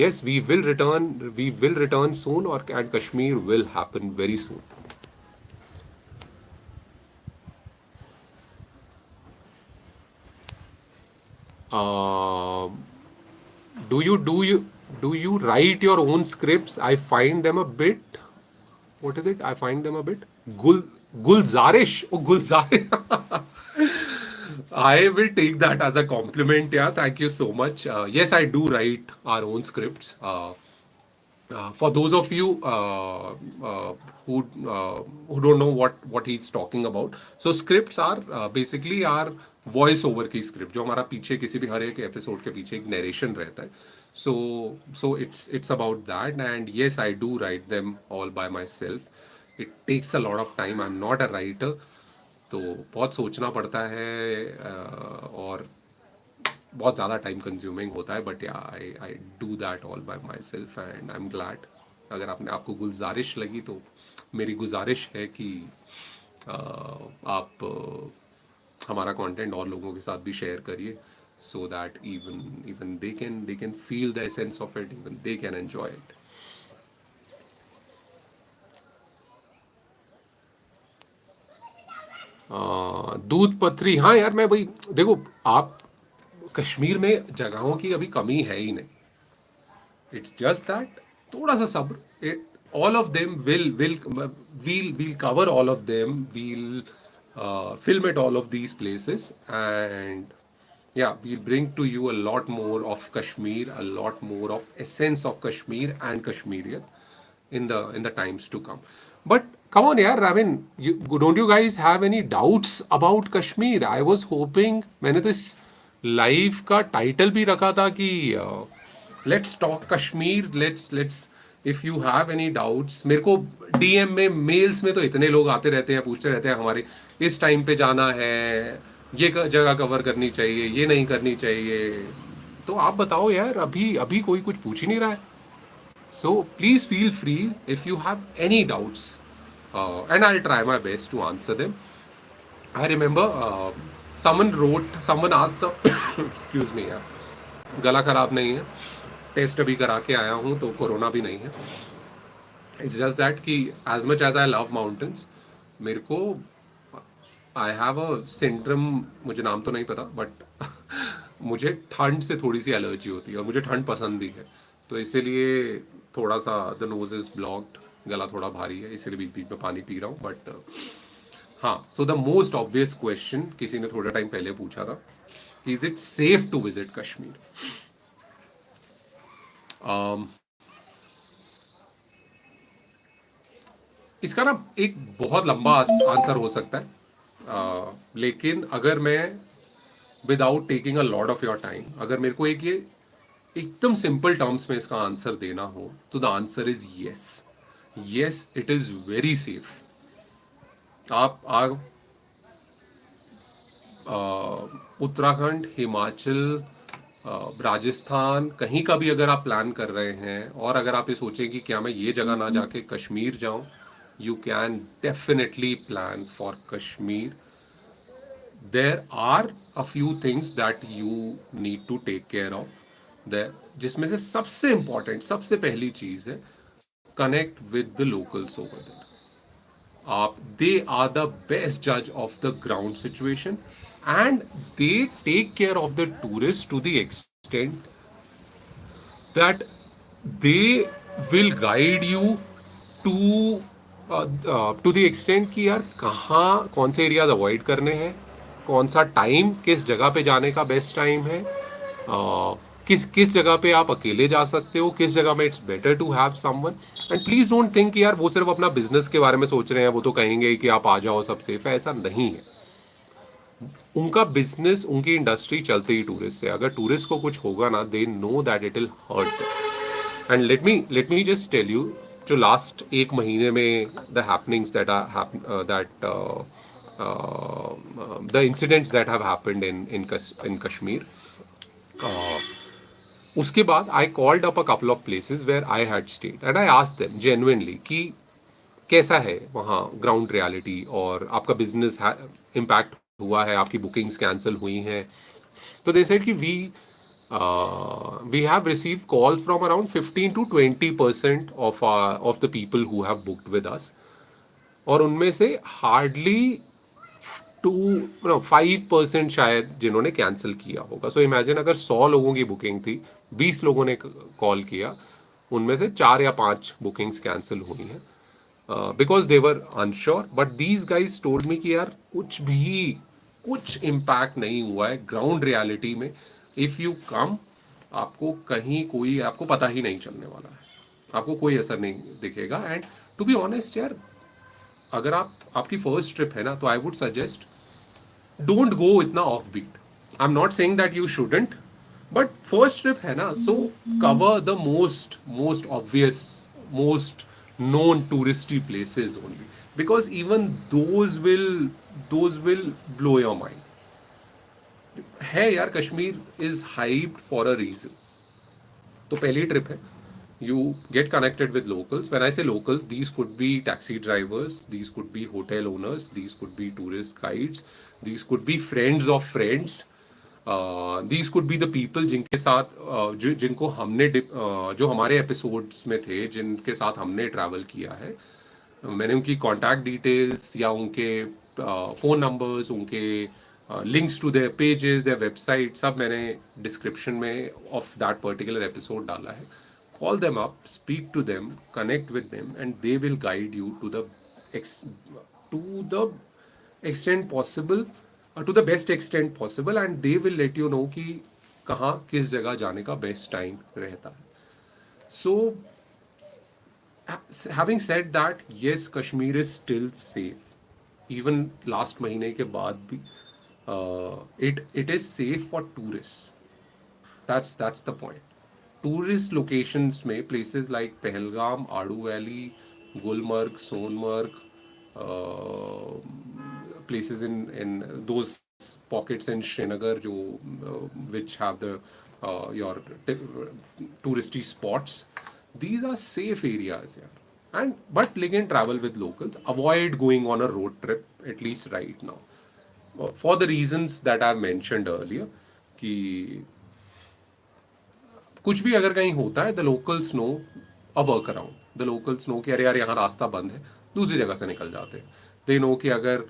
S1: yes, we will return. We will return soon, and Kashmir will happen very soon. Um do you write your own scripts? I find them a bit, what is it? I find them a bit gulzarish. Oh, gulzarish. I will take that as a compliment. Yeah, thank you so much. Yes, I do write our own scripts. For those of you who don't know what he's talking about, so scripts are basically our voice over की script, जो हमारा पीछे किसी भी हर एक episode के पीछे एक नरेशन रहता है. So it's about that, and yes I do write them all by myself. It takes a lot of time. I am not a writer, तो बहुत सोचना पड़ता है और बहुत ज़्यादा टाइम कंज्यूमिंग होता है. बट या I do that all by my self, and I am glad. अगर आपको गुजारिश लगी, तो मेरी गुजारिश है कि आप हमारा कंटेंट और लोगों के साथ भी शेयर करिए, so that even they can feel the essence of it, even they can enjoy it. दूध पथरी, हाँ यार, मैं वही देखो, आप कश्मीर में जगहों की अभी कमी है ही नहीं. इट्स जस्ट दैट थोड़ा सा सब्र. All of them we'll cover all of them. We'll film at all of these places, and yeah, we'll bring to you a lot more of Kashmir, a lot more of essence of Kashmir and Kashmirian in the times to come. But come on, yeah, I mean, don't you guys have any doubts about Kashmir? I was hoping, मैंने तो इस live का title भी रखा था कि let's talk Kashmir, let's if you have any doubts. मेरे को डीएम में, मेल्स में तो इतने लोग आते रहते हैं, पूछते रहते हैं हमारे इस टाइम पे जाना है, ये जगह कवर करनी चाहिए, ये नहीं करनी चाहिए। तो आप बताओ यार, अभी अभी कोई कुछ पूछ ही नहीं रहा है। So please feel free if you have any doubts, and I try my best to answer them. I remember someone asked the excuse me यार, गला खराब नहीं है, टेस्ट अभी करा के आया हूँ तो कोरोना भी नहीं है। इट्स जस्ट दैट कि as much as I love mountains, मेरे को आई हैव अ सिंड्रोम, मुझे नाम तो नहीं पता, बट मुझे ठंड से थोड़ी सी एलर्जी होती है और मुझे ठंड पसंद भी है। तो इसीलिए थोड़ा सा द नोज इज ब्लॉक्ड, गला थोड़ा भारी है, इसीलिए बीच बीच में पानी पी रहा हूँ। बट हाँ, so the most obvious question किसी ने थोड़ा टाइम पहले पूछा था, is it safe to visit Kashmir? इसका ना एक बहुत लंबा आंसर हो सकता है, लेकिन अगर मैं without taking a lot of your time, अगर मेरे को एक ये एकदम सिंपल टर्म्स में इसका आंसर देना हो, तो the answer is yes. Yes, it is very safe. आप उत्तराखंड, हिमाचल, राजस्थान, कहीं का भी अगर आप प्लान कर रहे हैं और अगर आप ये सोचें कि क्या मैं ये जगह ना जाके कश्मीर जाऊं, you can definitely plan for Kashmir. There are a few things that you need to take care of there, जिसमें से सबसे important, सबसे पहली चीज है connect with the locals over there. They are the best judge of the ground situation, and they take care of the tourists to the extent that they will guide you to to the extent कि यार कहाँ, कौन से areas avoid करने हैं, कौन सा time, किस जगह पे जाने का बेस्ट टाइम है, किस किस जगह पे आप अकेले जा सकते हो, किस जगह में it's better to have someone. And please don't think कि यार वो सिर्फ अपना बिजनेस के बारे में सोच रहे हैं, वो तो कहेंगे कि आप आ जाओ सब सेफ है, ऐसा नहीं है। उनका बिजनेस, उनकी इंडस्ट्री चलती ही टूरिस्ट से। अगर टूरिस्ट को कुछ होगा ना, they know that it will hurt. And let me just tell you, जो लास्ट एक महीने में the happenings that the incidents that have happened in Kashmir, उसके बाद I called up a couple of places where I had stayed and I asked them genuinely कि कैसा है वहाँ ग्राउंड रियलिटी, और आपका बिजनेस इम्पैक्ट हुआ है, आपकी बुकिंग्स कैंसिल हुई हैं। तो दे सेड कि we have received calls from around 15 to 20% of the people who have booked with us, और उनमें से हार्डली 5% शायद जिन्होंने कैंसिल किया होगा। सो इमेजिन, अगर 100 लोगों की बुकिंग थी, 20 लोगों ने कॉल किया, उनमें से 4 या 5 बुकिंग्स कैंसिल हुई हैं because they were unsure. But these guys told me कि यार कुछ इम्पैक्ट नहीं हुआ है ग्राउंड रियलिटी में। इफ़ यू कम, आपको कहीं कोई, आपको पता ही नहीं चलने वाला है, आपको कोई असर नहीं दिखेगा। एंड टू बी ऑनेस्ट यार, अगर आपकी फर्स्ट ट्रिप है ना, तो I would suggest don't go इतना off beat. I am not saying that you shouldn't, but first trip है ना, so cover the most obvious, most known touristy places only, because even those will blow your mind। है यार, Kashmir is hyped for a reason. तो पहली trip है, you get connected with locals. When I say locals, these could be taxi drivers, these could be hotel owners, these could be tourist guides, these could be friends of friends, these could be the people जिनके साथ जिनको हमने जो हमारे episodes में थे, जिनके साथ हमने ट्रैवल किया है, मैंने उनकी कॉन्टैक्ट डिटेल्स या उनके फ़ोन नंबर्स, उनके links to their pages, their website, सब मैंने डिस्क्रिप्शन में ऑफ दैट पर्टिकुलर एपिसोड डाला है। Call them up, speak to them, connect with them, and they will guide you to the extent possible to the best extent possible, and they will let you know कि कहाँ किस जगह जाने का best time रहता है. So having said that, yes, Kashmir is still safe even last महीने के बाद भी. It is safe for tourist. That's the point. Tourist locations में places like Pahalgam, Adu Valley, Gulmarg, Sonmarg, places in those pockets in Srinagar जो which have the your touristy spots. These are safe areas, yeah. And but again, travel with locals. Avoid going on a road trip at least right now, for the reasons that I mentioned earlier. कि कुछ भी अगर कहीं होता है, the locals know a work around. The locals know कि अरे यार यहाँ रास्ता बंद है, दूसरी जगह से निकल जाते हैं. दे नो कि अगर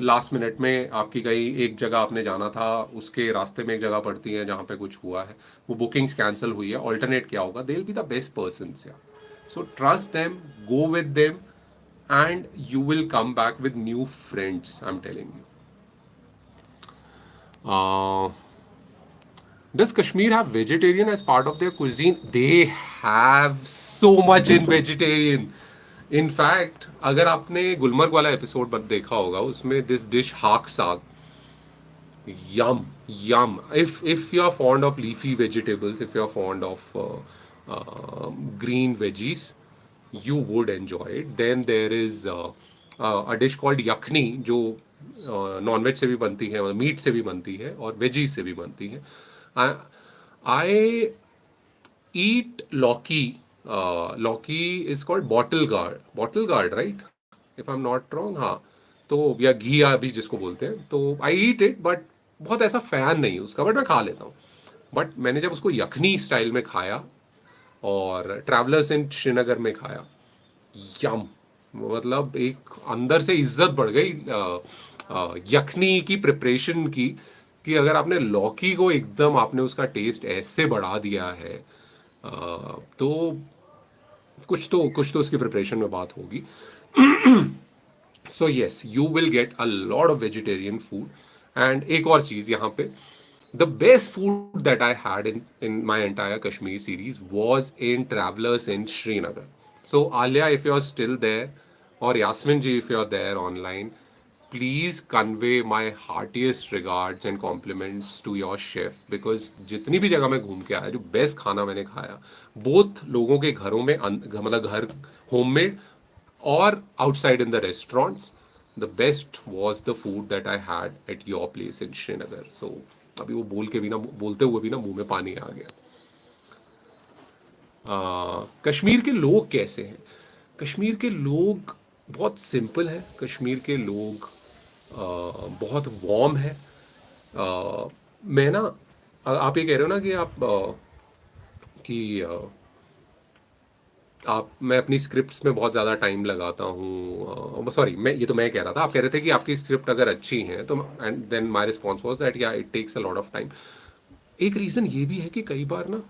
S1: लास्ट मिनट में आपकी कहीं एक जगह आपने जाना था, उसके रास्ते में एक जगह पड़ती है जहाँ पे कुछ हुआ है, वो बुकिंग्स कैंसिल हुई है, ऑल्टरनेट क्या होगा, they will be the best person. So trust them, go with them, and you will come back with new friends, I am telling you. Does Kashmir have vegetarian as part of their cuisine? They have so much in vegetarian. In fact, अगर आपने गुलमर्ग वाला episode देखा होगा, उसमें this dish हाक साग, yum, yum. If you are fond of leafy vegetables, if you are fond of green veggies, you would enjoy it. Then there is a dish called yakni, जो non veg से भी बनती है और मीट से भी बनती है और वेजीज से भी बनती है. I eat Loki. Loki is called bottle gourd. Bottle gourd, right? If I'm not wrong, हाँ. तो या घिया भी जिसको बोलते हैं, तो आई ईट इट, बट बहुत ऐसा फैन नहीं है उसका, बट मैं खा लेता हूँ. बट मैंने जब उसको यखनी स्टाइल में खाया और ट्रैवलर्स इन श्रीनगर में खाया, यम, मतलब एक अंदर से इज्जत बढ़ गई यखनी की प्रिपरेशन की, कि अगर आपने लौकी को एकदम आपने उसका टेस्ट ऐसे बढ़ा दिया है, तो कुछ तो उसकी प्रिपरेशन में बात होगी. So yes, you will get a lot of vegetarian food. And एक और चीज यहाँ पे, the best food that I had in my entire Kashmir series was in Travellers in Srinagar. So Aaliya, if you are still there, और Yasmin ji, if you are there online, please convey my heartiest regards and compliments to your chef, because जितनी भी जगह मैं घूम के आया, जो best खाना मैंने खाया, बोथ लोगों के घरों में, मतलब घर होममेड और outside in the restaurants, the best was the food that I had at your place in Srinagar. So अभी वो बोलते हुए भी ना मुंह में पानी आ गया. कश्मीर के लोग कैसे हैं? कश्मीर के लोग बहुत सिंपल हैं. कश्मीर के लोग बहुत वार्म है. मैं ना, आप ये कह रहे हो ना कि मैं अपनी स्क्रिप्ट्स में बहुत ज़्यादा टाइम लगाता हूँ. सॉरी, ये तो मैं कह रहा था. आप कह रहे थे कि आपकी स्क्रिप्ट अगर अच्छी है तो, and then my response was that yeah it takes a lot of time. एक रीज़न ये भी है कि कई बार ना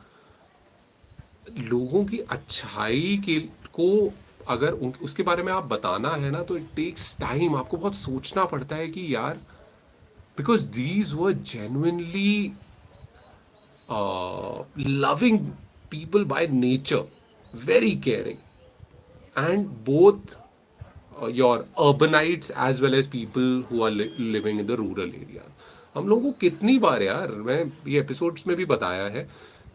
S1: लोगों की अच्छाई को अगर उसके बारे में आप बताना है ना, तो इट टेक्स टाइम. आपको बहुत सोचना पड़ता है कि यार, because these were genuinely loving people by nature, very caring, and both your urbanites as well as people who are living in the rural area. हम लोगों को कितनी बार यार, मैं ये एपिसोड्स में भी बताया है,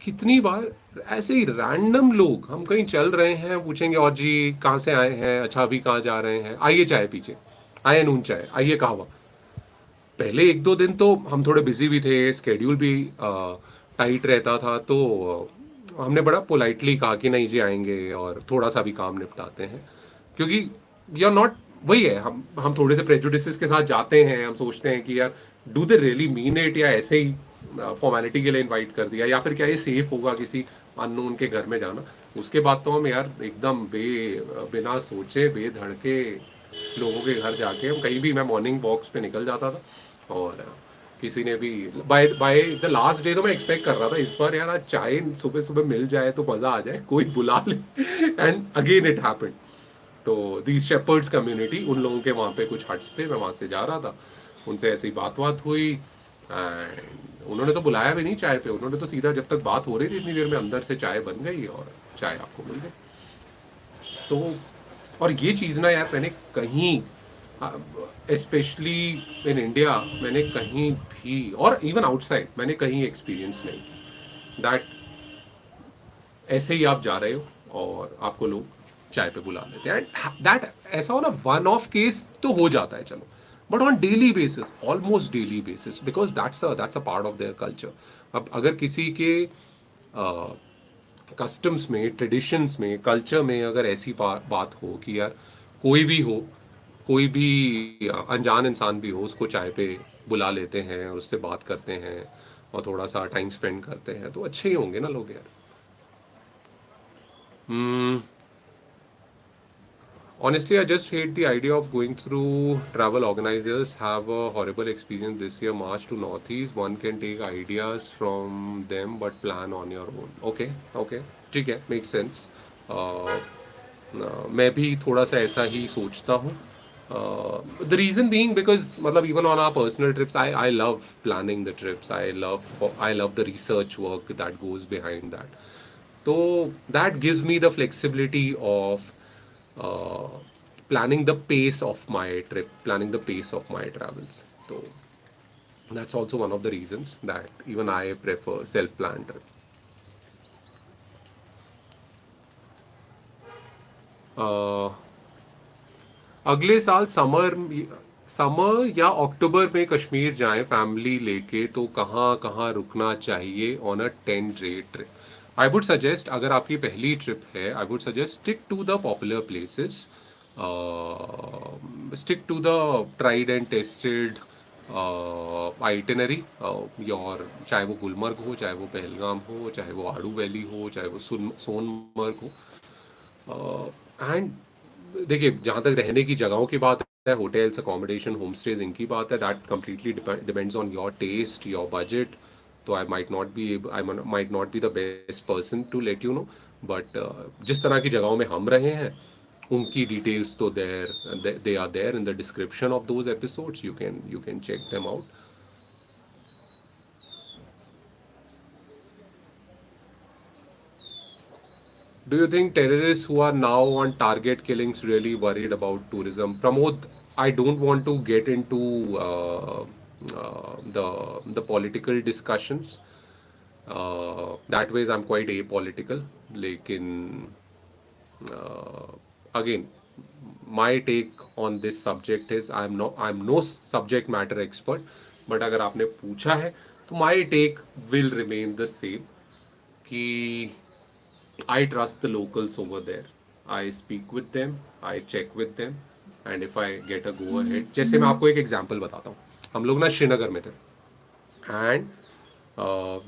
S1: कितनी बार ऐसे ही रैंडम लोग, हम कहीं चल रहे हैं, पूछेंगे और जी कहाँ से आए हैं, अच्छा अभी कहाँ जा रहे हैं, आइए चाय पीछे, आइए नून चाय, आइए कहवा. पहले एक दो दिन तो हम थोड़े बिजी भी थे, स्केड्यूल भी टाइट रहता था, तो हमने बड़ा पोलाइटली कहा कि नहीं जी आएंगे और थोड़ा सा भी काम निपटाते हैं, क्योंकि यू आर नॉट, वही है, हम थोड़े से प्रेजुडिसेस के साथ जाते हैं. हम सोचते हैं कि यार do they really mean it, या ऐसे ही फॉर्मेलिटी के लिए इनवाइट कर दिया, या फिर क्या ये सेफ होगा किसी अननोन के घर में जाना. उसके बाद तो हम यार एकदम बिना सोचे बेधड़के लोगों के घर जाके, हम कहीं भी, मैं मॉर्निंग वॉक्स पे निकल जाता था, और किसी ने भी बाय द लास्ट डे तो मैं एक्सपेक्ट कर रहा था इस बार यार आज चाय सुबह सुबह मिल जाए तो मज़ा आ जाए, कोई बुला ले. And again it happened. तो दीज शेपर्ड्स कम्युनिटी, उन लोगों के वहाँ पे कुछ हट्स थे, मैं वहाँ से जा रहा था, उनसे ऐसी बात बात हुई एंड उन्होंने तो बुलाया भी नहीं चाय पे, उन्होंने तो सीधा जब तक बात हो रही थी इतनी देर में अंदर से चाय बन गई और चाय आपको मिल गई। तो और ये चीज़ ना यार मैंने कहीं, स्पेशली इन इंडिया, मैंने कहीं भी और इवन आउटसाइड मैंने कहीं एक्सपीरियंस नहीं दैट ऐसे ही आप जा रहे हो और आपको लोग चाय पे बुला लेते हैं एंड दैट ऐसा हो ना वन ऑफ केस तो हो जाता है चलो, but on daily basis, almost daily basis, because that's a part of their culture. अब अगर किसी के कस्टम्स में, ट्रेडिशंस में, कल्चर में अगर ऐसी बात हो कि यार कोई भी हो, कोई भी अनजान इंसान भी हो, उसको चाय पे बुला लेते हैं और उससे बात करते हैं और थोड़ा सा टाइम स्पेंड करते हैं, तो अच्छे ही होंगे ना लोग यार। Hmm. Honestly, I just hate the idea of going through. Travel organizers have a horrible experience this year. March to Northeast. One can take ideas from them, but plan on your own. Okay, okay, ठीक है, makes sense. Uh, मैं भी थोड़ा सा ऐसा ही सोचता हूँ. The reason being because मतलब even on our personal trips, I love planning the trips. I love the research work that goes behind that. So that gives me the flexibility of uh, planning the pace of my trip, planning the pace of my travels. So that's also one of the reasons that even I prefer self-planned trip. Uh, अगले साल summer या अक्टूबर में कश्मीर जाएं family लेके, तो कहाँ कहाँ रुकना चाहिए on a 10 day trip? I would suggest, अगर आपकी पहली ट्रिप है, I would suggest stick to the popular places, stick to the tried and tested itinerary your, चाहे वो गुलमर्ग हो, चाहे वो पहलगाम हो, चाहे वो आड़ू वैली हो, चाहे वो सोनमर्ग हो। एंड देखिए, जहाँ तक रहने की जगहों की बात है, होटल्स, अकोमोडेशन, होम स्टेज, इनकी बात है, that completely depends on your taste, your budget. तो I might not be the best person to let you know, but जिस तरह की जगहों में हम रहे हैं उनकी डिटेल्स तो they are there in the description of those episodes, you can check them out. Do you think terrorists who are now on target killings really worried about tourism? Pramod, I don't want to get into the political discussions. That ways I'm quite apolitical. लेकिन again, my take on this subject is I'm no subject matter expert, but अगर आपने पूछा है तो my take will remain the same कि I trust the locals over there. I speak with them, I check with them, and if I get a go ahead, जैसे मैं आपको एक एग्जांपल बताता हूँ. हम लोग ना श्रीनगर में थे and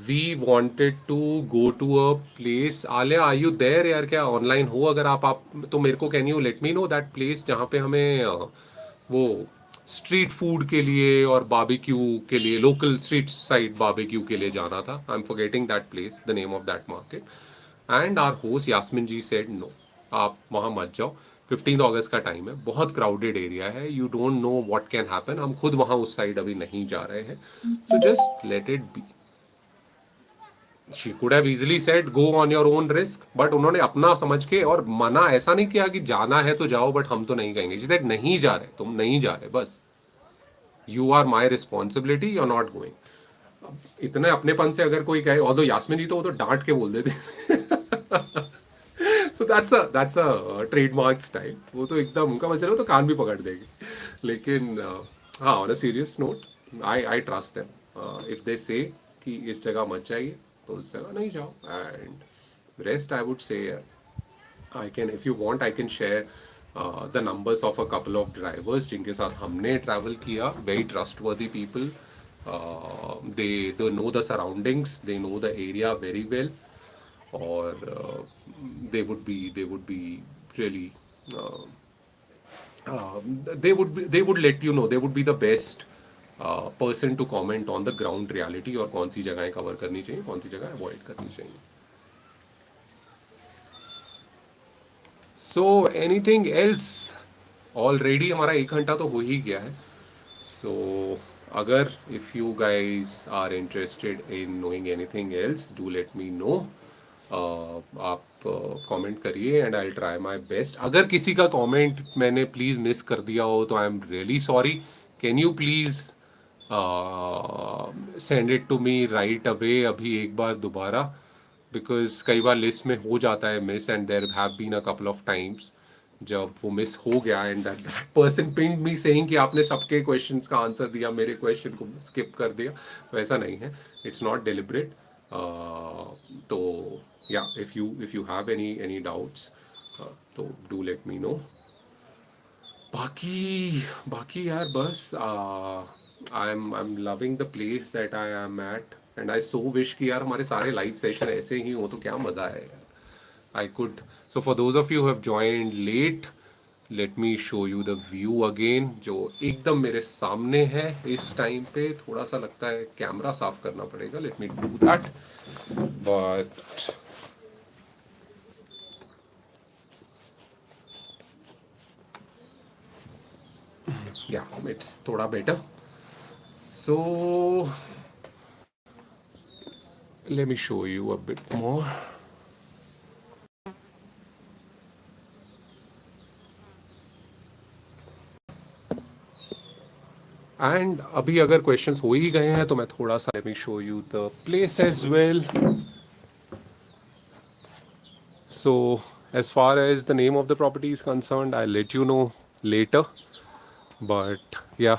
S1: we wanted to go to a place. Alia, are you there यार? क्या ऑनलाइन हो? अगर आप तो मेरे को can you let me know that place जहाँ पे हमें वो स्ट्रीट फूड के लिए और बारबेक्यू के लिए, लोकल स्ट्रीट साइड बारबेक्यू के लिए जाना था. I am forgetting that place, the name of that market. And our host Yasmin ji said no, आप वहाँ मत जाओ. 15 अगस्त का टाइम है, बहुत क्राउडेड एरिया है, you don't know what can happen. हम खुद वहाँ उस साइड अभी नहीं जा रहे हैं, so just let it be. She could have easily said go on your own risk, but उन्होंने अपना समझ के और मना ऐसा नहीं किया कि जाना है तो जाओ बट हम तो नहीं कहेंगे. जी दैट नहीं जा रहे, तुम नहीं जा रहे, बस you are my responsibility, you are not going. इतने अपनेपन से अगर कोई कहे, और तो यास्मिन जी तो वो तो डांट के बोल देते. So that's a trademark style. वो तो एकदम उनका मसला हो तो कान भी पकड़ देगी. लेकिन हाँ, on a serious note, I trust them. If they से कि इस जगह मत जाइए तो उस जगह नहीं जाओ. एंड रेस्ट आई वुड से, I can, if you want I can share the numbers of a couple of drivers जिनके साथ हमने ट्रैवल किया. Very trustworthy people. They know the surroundings, they know the area very well, or they would be really uh, they would let you know, they would be the best person to comment on the ground reality और कौन सी जगहें cover करनी चाहिए, कौन सी जगह avoid करनी चाहिए. So anything else? Already हमारा 1 घंटा तो हो ही गया है. So agar if you guys are interested in knowing anything else, do let me know. आप कमेंट करिए and I try my best. अगर किसी का कमेंट मैंने प्लीज़ मिस कर दिया हो तो I am really sorry. Can you please send it to me right away अभी एक बार दोबारा, बिकॉज कई बार लिस्ट में हो जाता है miss and there have been a couple of times जब वो मिस हो गया एंड दैट पर्सन पिंड मी सेइंग कि आपने सबके क्वेश्चंस का आंसर दिया, मेरे क्वेश्चन को स्किप कर दिया. तो ऐसा नहीं है, इट्स नॉट डेलिब्रेट. तो या if you have any doubts तो डू लेट मी नो. बाकी बाकी यार बस I am loving the place that I am at and I so wish कि यार हमारे सारे लाइव सेशन ऐसे ही हो तो क्या मज़ा है यार. I could. So for those of you who have joined late, let me show you the view again, जो एकदम मेरे सामने है इस टाइम पे. थोड़ा सा लगता है कैमरा साफ करना पड़ेगा. Let me do that. But yeah, it's थोड़ा better. So let me show you a bit more. And अभी अगर क्वेश्चंस हो ही गए हैं तो मैं थोड़ा सा let me show you the place as well. So as far as the name of the property is concerned I let you know later. But yeah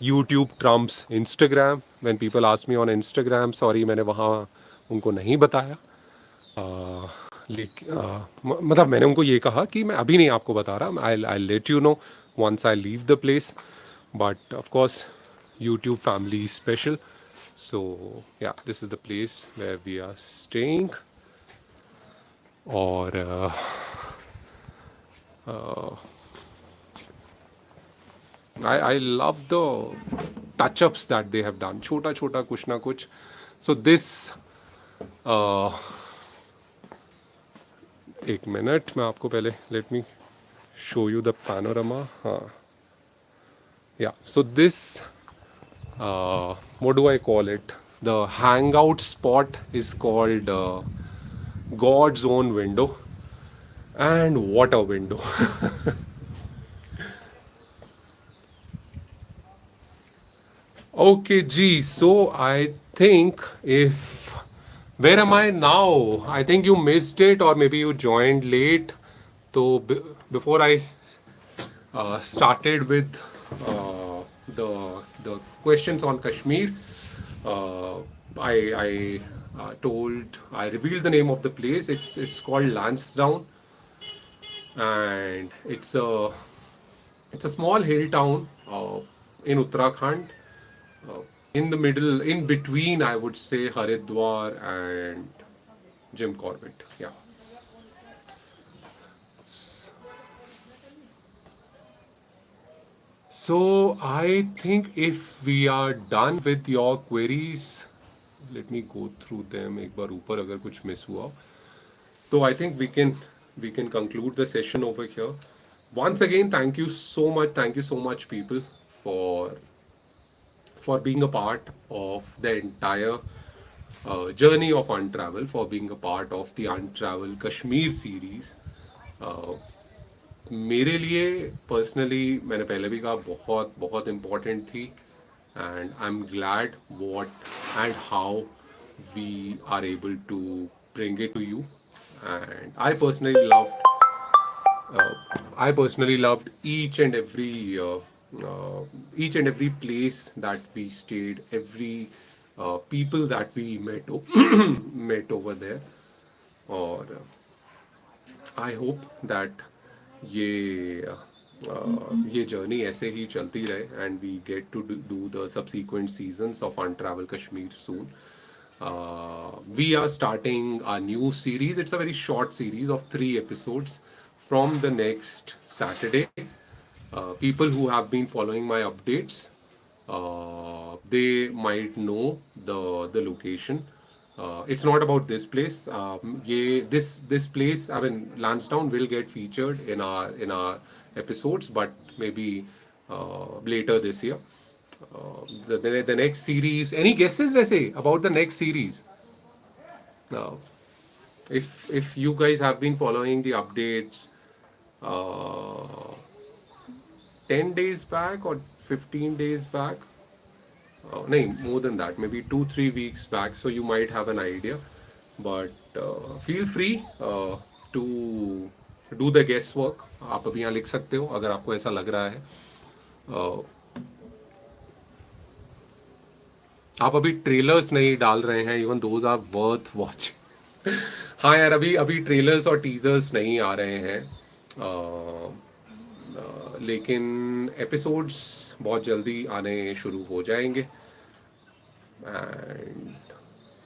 S1: YouTube trumps Instagram. When people ask me on Instagram, sorry मैंने वहाँ उनको नहीं बताया. मतलब मैंने उनको ये कहा कि मैं अभी नहीं आपको बता रहा, आई let you no once I leave the place. But of course YouTube family is special, so yeah, this is the place where we are staying. और I love the touch-ups that they have done, छोटा छोटा कुछ ना कुछ. So this एक minute मैं आपको पहले let me show you the panorama. Yeah, so this what do I call it, the hangout spot is called God's own window. And what a window. Okay G, so I think if where am I now? I think you missed it or maybe you joined late. So before I started with the questions on Kashmir, I revealed the name of the place. It's called Lansdowne, and it's a small hill town in Uttarakhand, in the middle, in between, I would say, Haridwar and Jim Corbett. Yeah. So I think if we are done with your queries, let me go through them. एक बार ऊपर अगर कुछ miss हुआ तो I think we can conclude the session over here. Once again, thank you so much people for being a part of the entire journey of UNTRVEL, for being a part of the UNTRVEL Kashmir series. मेरे लिए personally, मैंने पहले भी कहा, बहुत बहुत important थी. And I am glad what and how we are able to bring it to you. And I personally loved each and every place that we stayed, every people that we met over there. और I hope that ये journey ऐसे ही चलती रहे and we get to do the subsequent seasons of UNTRVEL Kashmir soon. We are starting a new series. It's a very short series of 3 episodes from the next Saturday. People who have been following my updates, they might know the location. It's not about this place. This place, I mean, Lansdowne will get featured in our episodes, but maybe later this year. The next series. Any guesses, वैसे about the next series? Uh, if you guys have been following the updates, uh, 10 days back or 15 days back, no, more than that, maybe 2-3 weeks back, so you might have an idea. But feel free to do the guesswork. आप अभी यहाँ लिख सकते हो अगर आपको ऐसा लग रहा है. uh, आप अभी ट्रेलर्स नहीं डाल रहे हैं, even those are worth watch. हाँ यार, अभी अभी ट्रेलर्स और टीजर्स नहीं आ रहे हैं, लेकिन एपिसोड्स बहुत जल्दी आने शुरू हो जाएंगे. And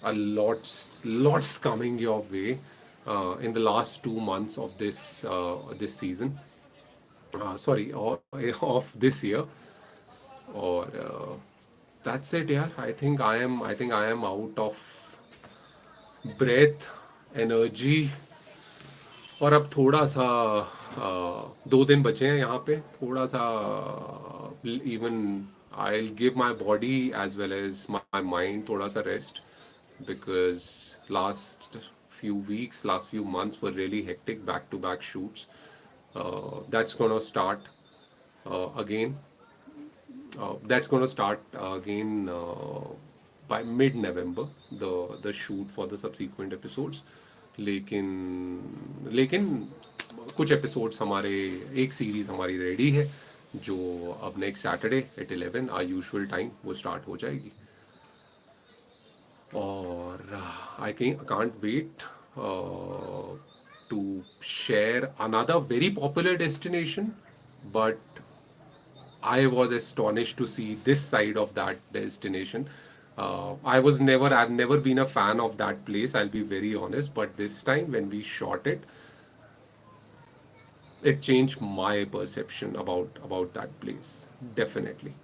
S1: a lots coming your way in the last 2 months of this season, sorry, of this year. Or that's it, yeah. I think I am out of breath, energy. और अब थोड़ा सा 2 दिन बचे हैं यहाँ पे, थोड़ा सा even I'll give my body as well as my mind थोड़ा सा rest, because last few weeks, last few months were really hectic, back to back shoots. That's gonna start again. That's gonna start again by mid-November, the shoot for the subsequent episodes. लेकिन लेकिन कुछ episodes हमारे, एक series हमारी ready है जो अब next Saturday at 11 or usual time वो स्टार्ट हो जाएगी. और I can't wait to share another very popular destination, but I was astonished to see this side of that destination. I've never been a fan of that place, I'll be very honest, but this time when we shot it, it changed my perception about that place, definitely.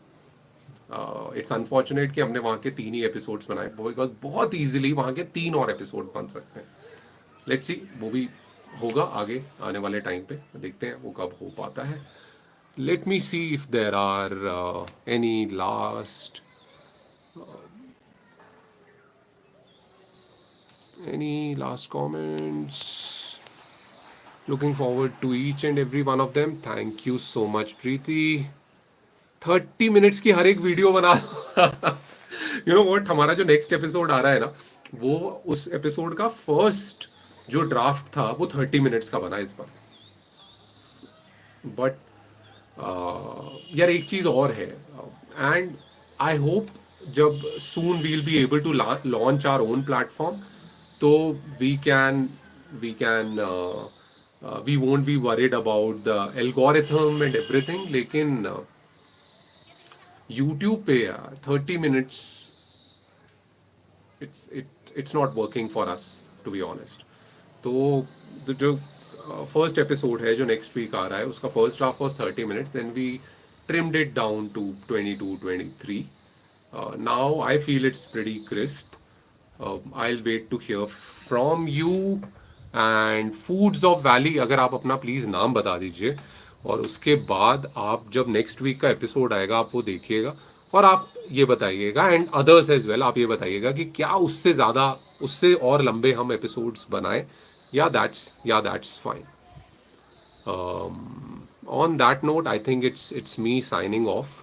S1: It's unfortunate कि हमने वहाँ के 3 ही episodes बनाए, because बहुत easily वहाँ के 3 और episode बन सकते हैं. लेट्स सी, वो भी होगा आगे आने वाले टाइम पे, देखते हैं वो कब हो पाता है. Let me see if there are any last comments. Looking forward to each and every one of them. Thank you so much, Preeti. 30 minutes की हर एक वीडियो बना. You know what, हमारा जो नेक्स्ट एपिसोड आ रहा है ना, वो उस एपिसोड का फर्स्ट जो ड्राफ्ट था वो 30 मिनट्स का बना इस बार. बट यार एक चीज़ और है, एंड आई होप जब soon we'll be able to launch our own platform, तो we won't be worried about the algorithm and everything. लेकिन यूट्यूब पे यार 30 minutes it's not working for us, to be honest. तो जो first episode है जो next week आ रहा है, उसका first draft was 30 minutes, then we trimmed it down to 22-23. Now I feel it's pretty crisp. I will wait to hear from you. And foods of valley, अगर आप अपना please नाम बता दीजिए, और उसके बाद आप जब नेक्स्ट वीक का एपिसोड आएगा आप वो देखिएगा, और आप ये बताइएगा, एंड अदर्स एज वेल, आप ये बताइएगा कि क्या उससे ज़्यादा, उससे और लंबे हम एपिसोड्स बनाएं. That's fine. On that note, I think it's me signing off.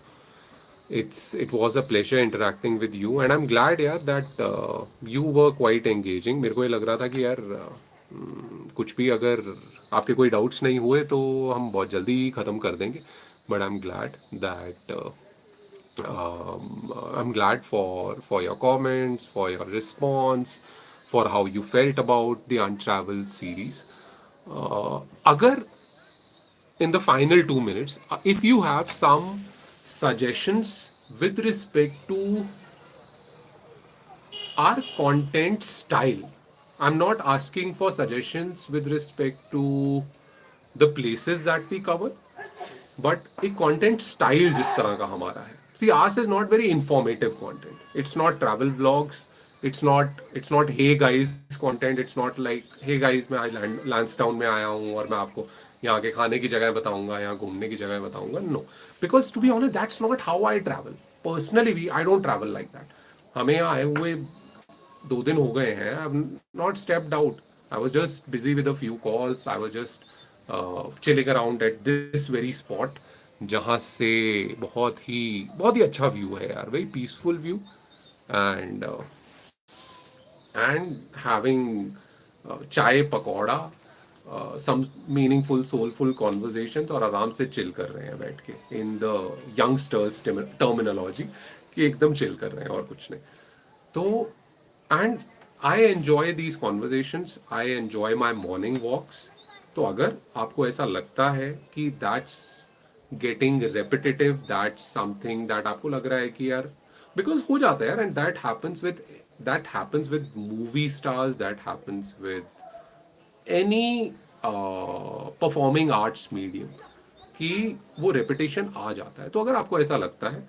S1: It was a pleasure interacting with you, and I'm glad यार that you were quite engaging. मेरे को ये लग रहा था कि यार कुछ भी अगर आपके कोई डाउट्स नहीं हुए तो हम बहुत जल्दी ख़त्म कर देंगे. But I'm glad that I'm glad for your comments, for your response, for how you felt about the Untravel series. Agar in the final 2 minutes, if you have some suggestions with respect to our content style, I'm not asking for suggestions with respect to the places that we cover, but a content style जिस तरह का हमारा है. See, ours is not very informative content. It's not travel vlogs. It's not hey guys content. It's not like hey guys मैं Lansdowne में आया हूँ और मैं आपको यहाँ के खाने की जगह बताऊंगा, यहाँ घूमने की जगह बताऊंगा, no. Because to be honest that's not how I travel personally. We I don't travel like that. हमें यहाँ आए हुए 2 दिन हो गए हैं. I have not stepped out. I was just busy with a few calls. I was just chilling around at this very spot, जहाँ से बहुत ही अच्छा व्यू है यार. Very peaceful view. And having chai pakora, some meaningful soulful conversation, और आराम से चिल कर रहे हैं बैठ के, इन द यंगस्टर्स टर्मिनोलॉजी, कि एकदम चिल कर रहे हैं और कुछ नहीं. तो and I enjoy these conversations. I enjoy my morning walks. तो अगर आपको ऐसा लगता है कि that's getting repetitive, that's something that आपको लग रहा है कि यार, बिकॉज हो जाता है यार, and that happens with movie stars, that happens with any performing arts medium, कि वो रेपिटेशन आ जाता है. तो अगर आपको ऐसा लगता है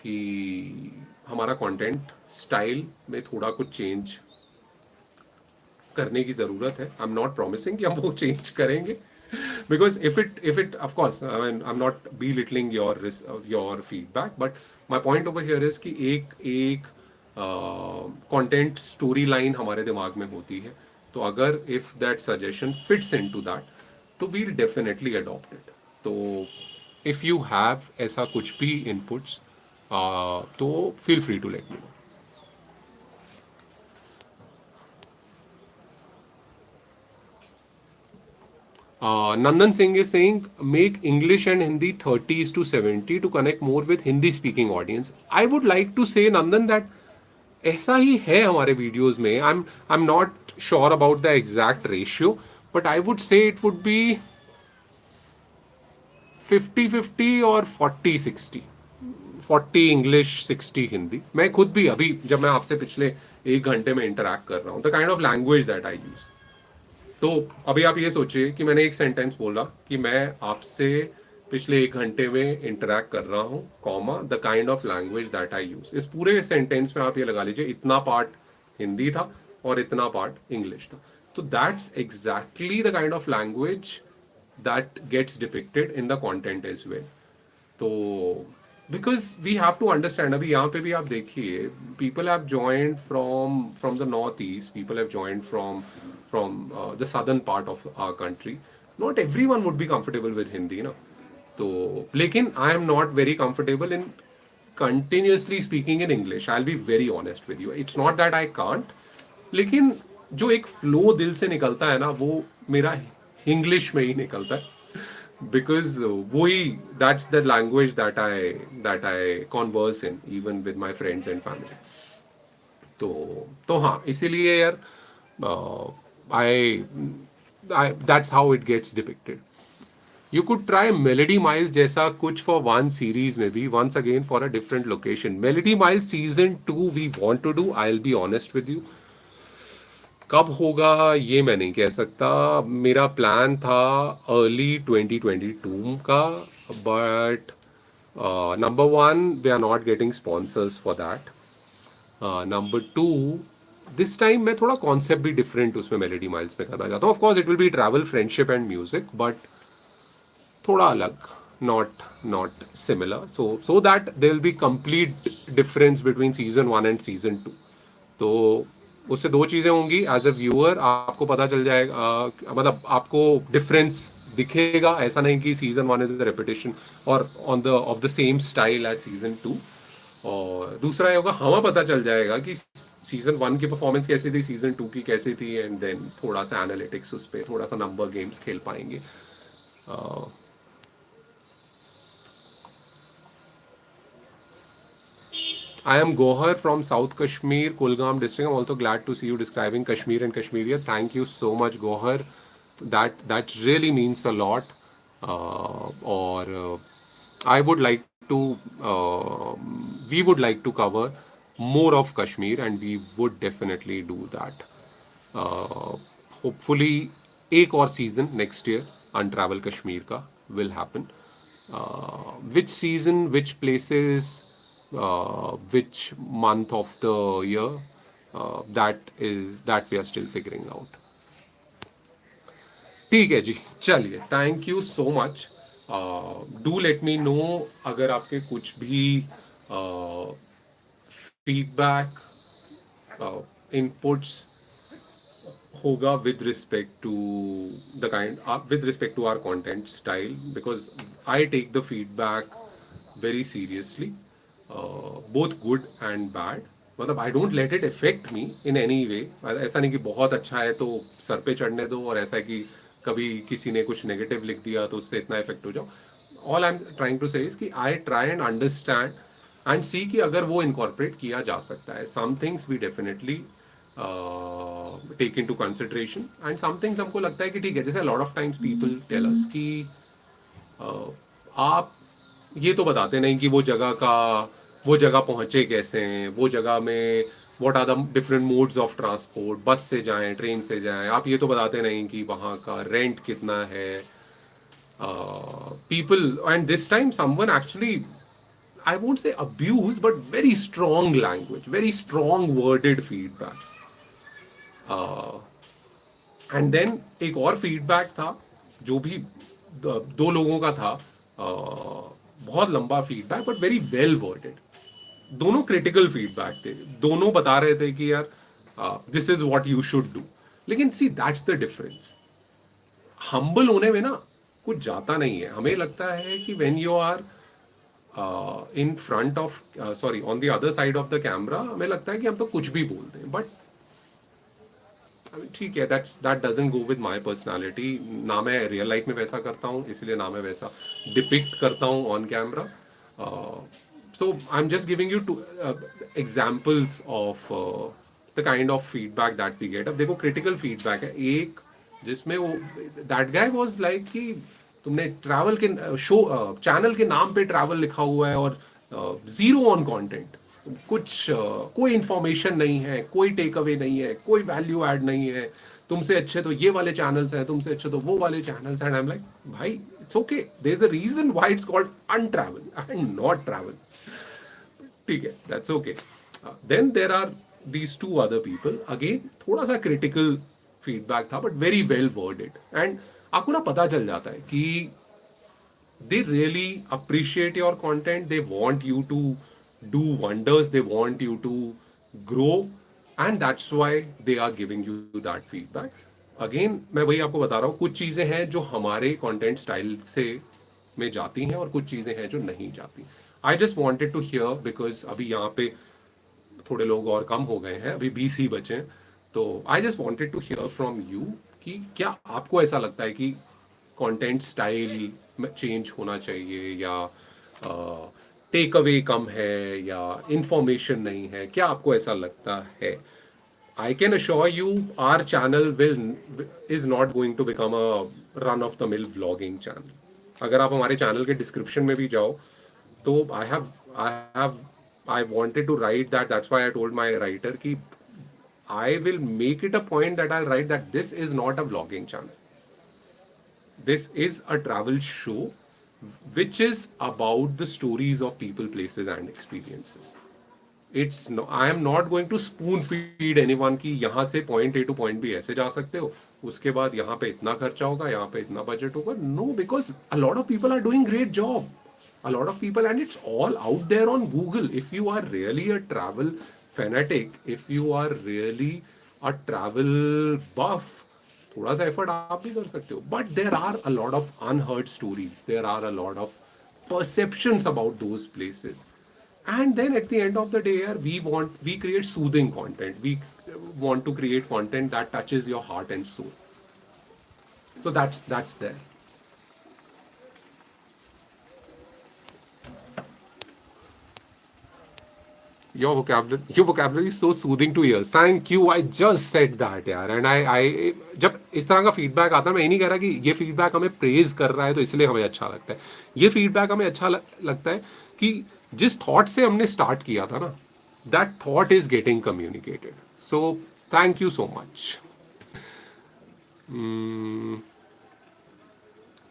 S1: कि हमारा कंटेंट स्टाइल में थोड़ा कुछ चेंज करने की ज़रूरत है, आई एम नॉट प्रॉमिसिंग कि हम वो चेंज करेंगे. Because if it of course, I mean, I'm not belittling your feedback, but my point over here is कि एक content story line हमारे दिमाग में होती है. तो अगर if that suggestion fits into that, तो we'll definitely adopt it. तो if you have ऐसा कुछ भी inputs, तो feel free to let me know. Nandan Singh is saying, make English and Hindi 30s to 70 to connect more with Hindi speaking audience. I would like to say, Nandan, that ऐसा ही है हमारे videos में. I'm not sure about the exact ratio, but I would say it would be 50-50 और 40-60. 40 English, 60 Hindi. मैं खुद भी अभी जब मैं आपसे पिछले 1 घंटे में इंटरेक्ट कर रहा हूँ, the kind of language that I use. तो अभी आप ये सोचिए कि मैंने एक सेंटेंस बोला कि मैं आपसे पिछले 1 घंटे में इंटरेक्ट कर रहा हूँ, comma, the kind of language that I use. इस पूरे सेंटेंस में आप ये लगा लीजिए, इतना पार्ट हिंदी था और इतना पार्ट इंग्लिश था. तो that's exactly the kind of language that gets depicted in the content as well. तो because we have to understand, अभी यहाँ पे भी आप देखिए, people have joined from the North East, people have joined from the southern part of our country. Not every one would be comfortable with Hindi ना. तो लेकिन I am not very comfortable in continuously speaking in English. I will be very honest with you. It's not that I can't, लेकिन जो एक flow दिल से निकलता है ना, वो मेरा इंग्लिश में ही निकलता है. Because वही, that's the language that I converse in even with my friends and family. तो हाँ, इसीलिए यार, that's how it gets depicted. You could try Melody Miles जैसा कुछ for one series maybe, once again for a different location. Melody Miles season 2 we want to do. I'll be honest with you. कब होगा ये मैं नहीं कह सकता. मेरा प्लान था अर्ली 2022 का, but number one, we are not getting sponsors for that. Number two, this time मैं थोड़ा कॉन्सेप्ट भी डिफरेंट उसमें मेलेडी माइल्स में करना चाहता हूँ. Of course it will be travel, friendship and music, but थोड़ा अलग, not similar, so that there will be complete difference between season 1 and season 2. तो उससे दो चीज़ें होंगी. एज अ व्यूअर आपको पता चल जाएगा, मतलब आपको डिफरेंस दिखेगा. ऐसा नहीं कि सीजन 1 इज द रेपिटेशन और on the of the same style as season 2. और दूसरा ये होगा, हमें पता चल जाएगा कि सीजन 1 की परफॉर्मेंस कैसी थी, सीजन 2 की कैसी थी, एंड देन थोड़ा सा एनालिटिक्स उस पर, थोड़ा सा नंबर गेम्स खेल पाएंगे. I am Gohar from South Kashmir, Kulgam district. I'm also glad to see you describing Kashmir and Kashmiriyat. Thank you so much, Gohar. That really means a lot. Or I would like to, we would like to cover more of Kashmir, and we would definitely do that. Hopefully, एक और season next year, Untravel Kashmir का will happen. Which season, which places, which month of the year, that we are still figuring out. ठीक है जी, चलिए, thank you so much. Do let me no अगर आपके कुछ भी फीडबैक, इनपुट्स होगा with respect to the with respect to our content style, because I take the feedback very seriously, both good and bad. मतलब I don't let it affect me in any way. ऐसा नहीं कि बहुत अच्छा है तो sir पे चढ़ने दो, और ऐसा है कि कभी किसी ने कुछ नेगेटिव लिख दिया तो उससे इतना इफेक्ट हो जाओ। All I am trying to say is कि I try and understand and see कि अगर वो इनकॉर्पोरेट किया जा सकता है। Some things we definitely take into consideration, and some things हमको लगता है कि ठीक है। जैसे lot of times people tell us कि आप ये तो बताते नहीं कि वो जगह पहुंचे कैसे हैं, वो जगह में what are the different modes of transport, bus से जाएं, ट्रेन से जाएं। आप ये तो बताते नहीं कि वहाँ का रेंट कितना है। People, and this time someone actually, I won't say abuse, but very strong language, very strong worded feedback. And then एक और फीडबैक था जो भी दो लोगों का था, बहुत लंबा feedback but very well worded. दोनों क्रिटिकल फीडबैक थे, दोनों बता रहे थे कि यार this is what you should do. लेकिन see that's the difference. Humble होने में ना कुछ जाता नहीं है। हमें लगता है कि when you are in front of, sorry, on the other side of the camera, हमें लगता है कि हम तो कुछ भी बोलते हैं। बट ठीक है, that doesn't go with my personality. ना मैं रियल लाइफ में वैसा करता हूँ, इसलिए ना मैं वैसा डिपिक्ट करता हूँ on camera. So I am just giving you two examples of the kind of feedback that we get. अब देखो, क्रिटिकल फीडबैक है एक, जिसमें वो दैट गाय वाज लाइक कि तुमने ट्रैवल के शो चैनल के नाम पे ट्रैवल लिखा हुआ है और जीरो ऑन कंटेंट, कुछ कोई इंफॉर्मेशन नहीं है, कोई टेक अवे नहीं है, कोई वैल्यू ऐड नहीं है। तुमसे अच्छे तो ये वाले चैनल्स हैं, तुमसे अच्छे तो वो वाले चैनल्स हैं। आई एम लाइक, भाई it's okay, there is a reason why it's called Untravel and not travel. ठीक है, that's okay. Then there are these two other people, again थोड़ा सा क्रिटिकल फीडबैक था but very well worded. And आपको ना पता चल जाता है कि they really appreciate your content, they want you to do wonders, they want you to grow, and that's why they are giving you that feedback. Again, मैं वही आपको बता रहा हूँ, कुछ चीज़ें हैं जो हमारे कंटेंट स्टाइल से में जाती हैं और कुछ चीज़ें हैं जो नहीं जाती। I just wanted to hear, because अभी यहाँ पे थोड़े लोग और कम हो गए हैं, अभी 20 ही बचे हैं। तो I just wanted to hear from you कि क्या आपको ऐसा लगता है कि कंटेंट स्टाइल चेंज होना चाहिए, या टेक अवे कम है, या इंफॉर्मेशन नहीं है? क्या आपको ऐसा लगता है? I can assure you our channel will is not going to become a run of the mill vlogging channel. अगर आप हमारे चैनल के डिस्क्रिप्शन में भी जाओ तो आई wanted to write that, that's why I told my writer कि I will make it a point that I'll write that this is not a vlogging channel. This is a travel show which is about the stories of people, places and experiences. It's no, I am not going to spoon feed anyone कि यहाँ से point A to point B ऐसे जा सकते हो, उसके बाद यहाँ पे इतना खर्चा होगा, यहाँ पे इतना बजट होगा। No, because a lot of people are doing great job. A lot of people, and it's all out there on Google. If you are really a travel fanatic, if you are really a travel buff, थोड़ा सा effort आप भी कर सकते हो। But there are a lot of unheard stories, there are a lot of perceptions about those places. And then at the end of the day, we create soothing content. We want to create content that touches your heart and soul. So that's there. Your vocabulary is so soothing to ears. Thank you. I just said that, यार. And I जब इस तरह का feedback आता है, मैं ये नहीं कह रहा कि ये फीडबैक हमें प्रेज कर रहा है तो इसलिए हमें अच्छा लगता है। ये फीडबैक हमें अच्छा लगता है कि जिस थॉट से हमने स्टार्ट किया था ना, that thought is getting communicated. So thank you so much.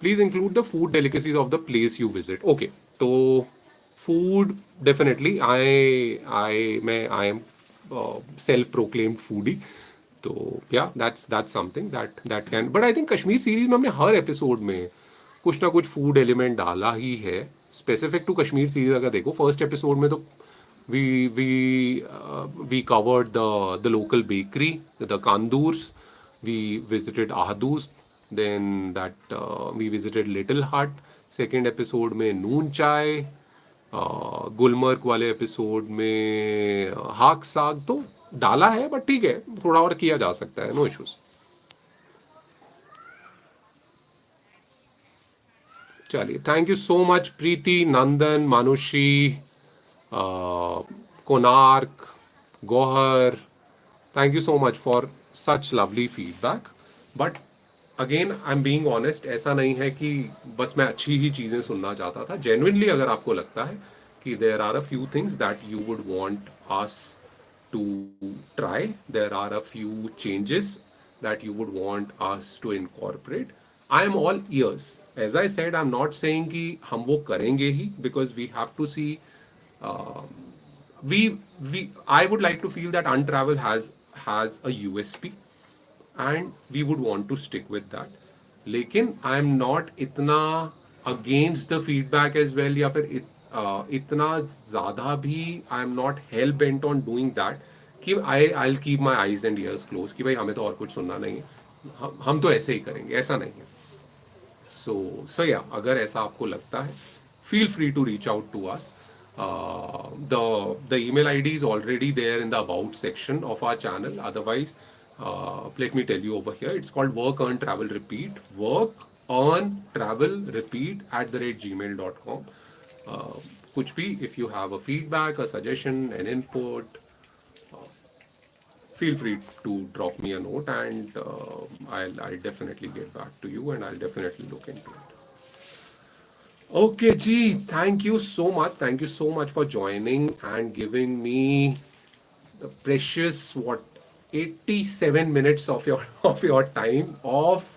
S1: Please include the food delicacies of the place you visit. Okay, तो food definitely I am self proclaimed foodie. तो yeah that's something that can, but I think Kashmir series में हमने हर episode में कुछ ना कुछ food element डाला ही है. स्पेसिफिक टू कश्मीर सीरीज अगर देखो, फर्स्ट एपिसोड में तो we we we covered the local bakery, the Kandurs. We visited Ahadus. Then that we visited Little Hut. Second episode में नून चाय. गुलमर्ग वाले एपिसोड में हाक साग तो डाला है, बट ठीक है, थोड़ा और किया जा सकता है. No issues. चलिए, thank you so much Preeti, Nandan, Manushi, Konark, Gohar. Thank you so much for such lovely feedback. But again I am being honest, ऐसा नहीं है कि बस मैं अच्छी ही चीज़ें सुनना चाहता था. जेन्युइनली अगर आपको लगता है कि there are a few things that you would want us to try, there are a few changes that you would want us to incorporate. I am all ears. As I said, I'm not saying कि हम वो करेंगे ही, because we have to see. uh, we I would like to feel that Untravel has a USP, and we would want to stick with that. लेकिन I am not इतना against the feedback as well, या फिर इतना ज़्यादा भी I am not hell bent on doing that कि I keep my eyes and ears close कि भाई हमें तो और कुछ सुनना नहीं है, हम तो ऐसे ही करेंगे. ऐसा नहीं है. सो या, अगर ऐसा आपको लगता है, feel free to reach out to us. The email ID is already there in the about section of our channel. Otherwise, let me tell you over here, it's called work earn travel repeat, work earn travel repeat @gmail.com. कुछ भी, if you have a feedback, a suggestion, an input, feel free to drop me a note, and I'll definitely get back to you, and I'll definitely look into it. Okay, G, thank you so much. Thank you so much for joining and giving me the precious, what, 87 minutes of your of your time, of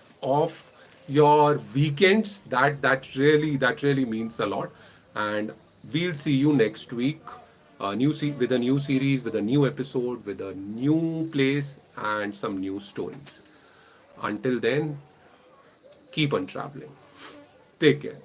S1: your weekends. That really means a lot. And we'll see you next week, with a new series, with a new episode, with a new place, and some new stories. Until then, keep on traveling. Take care.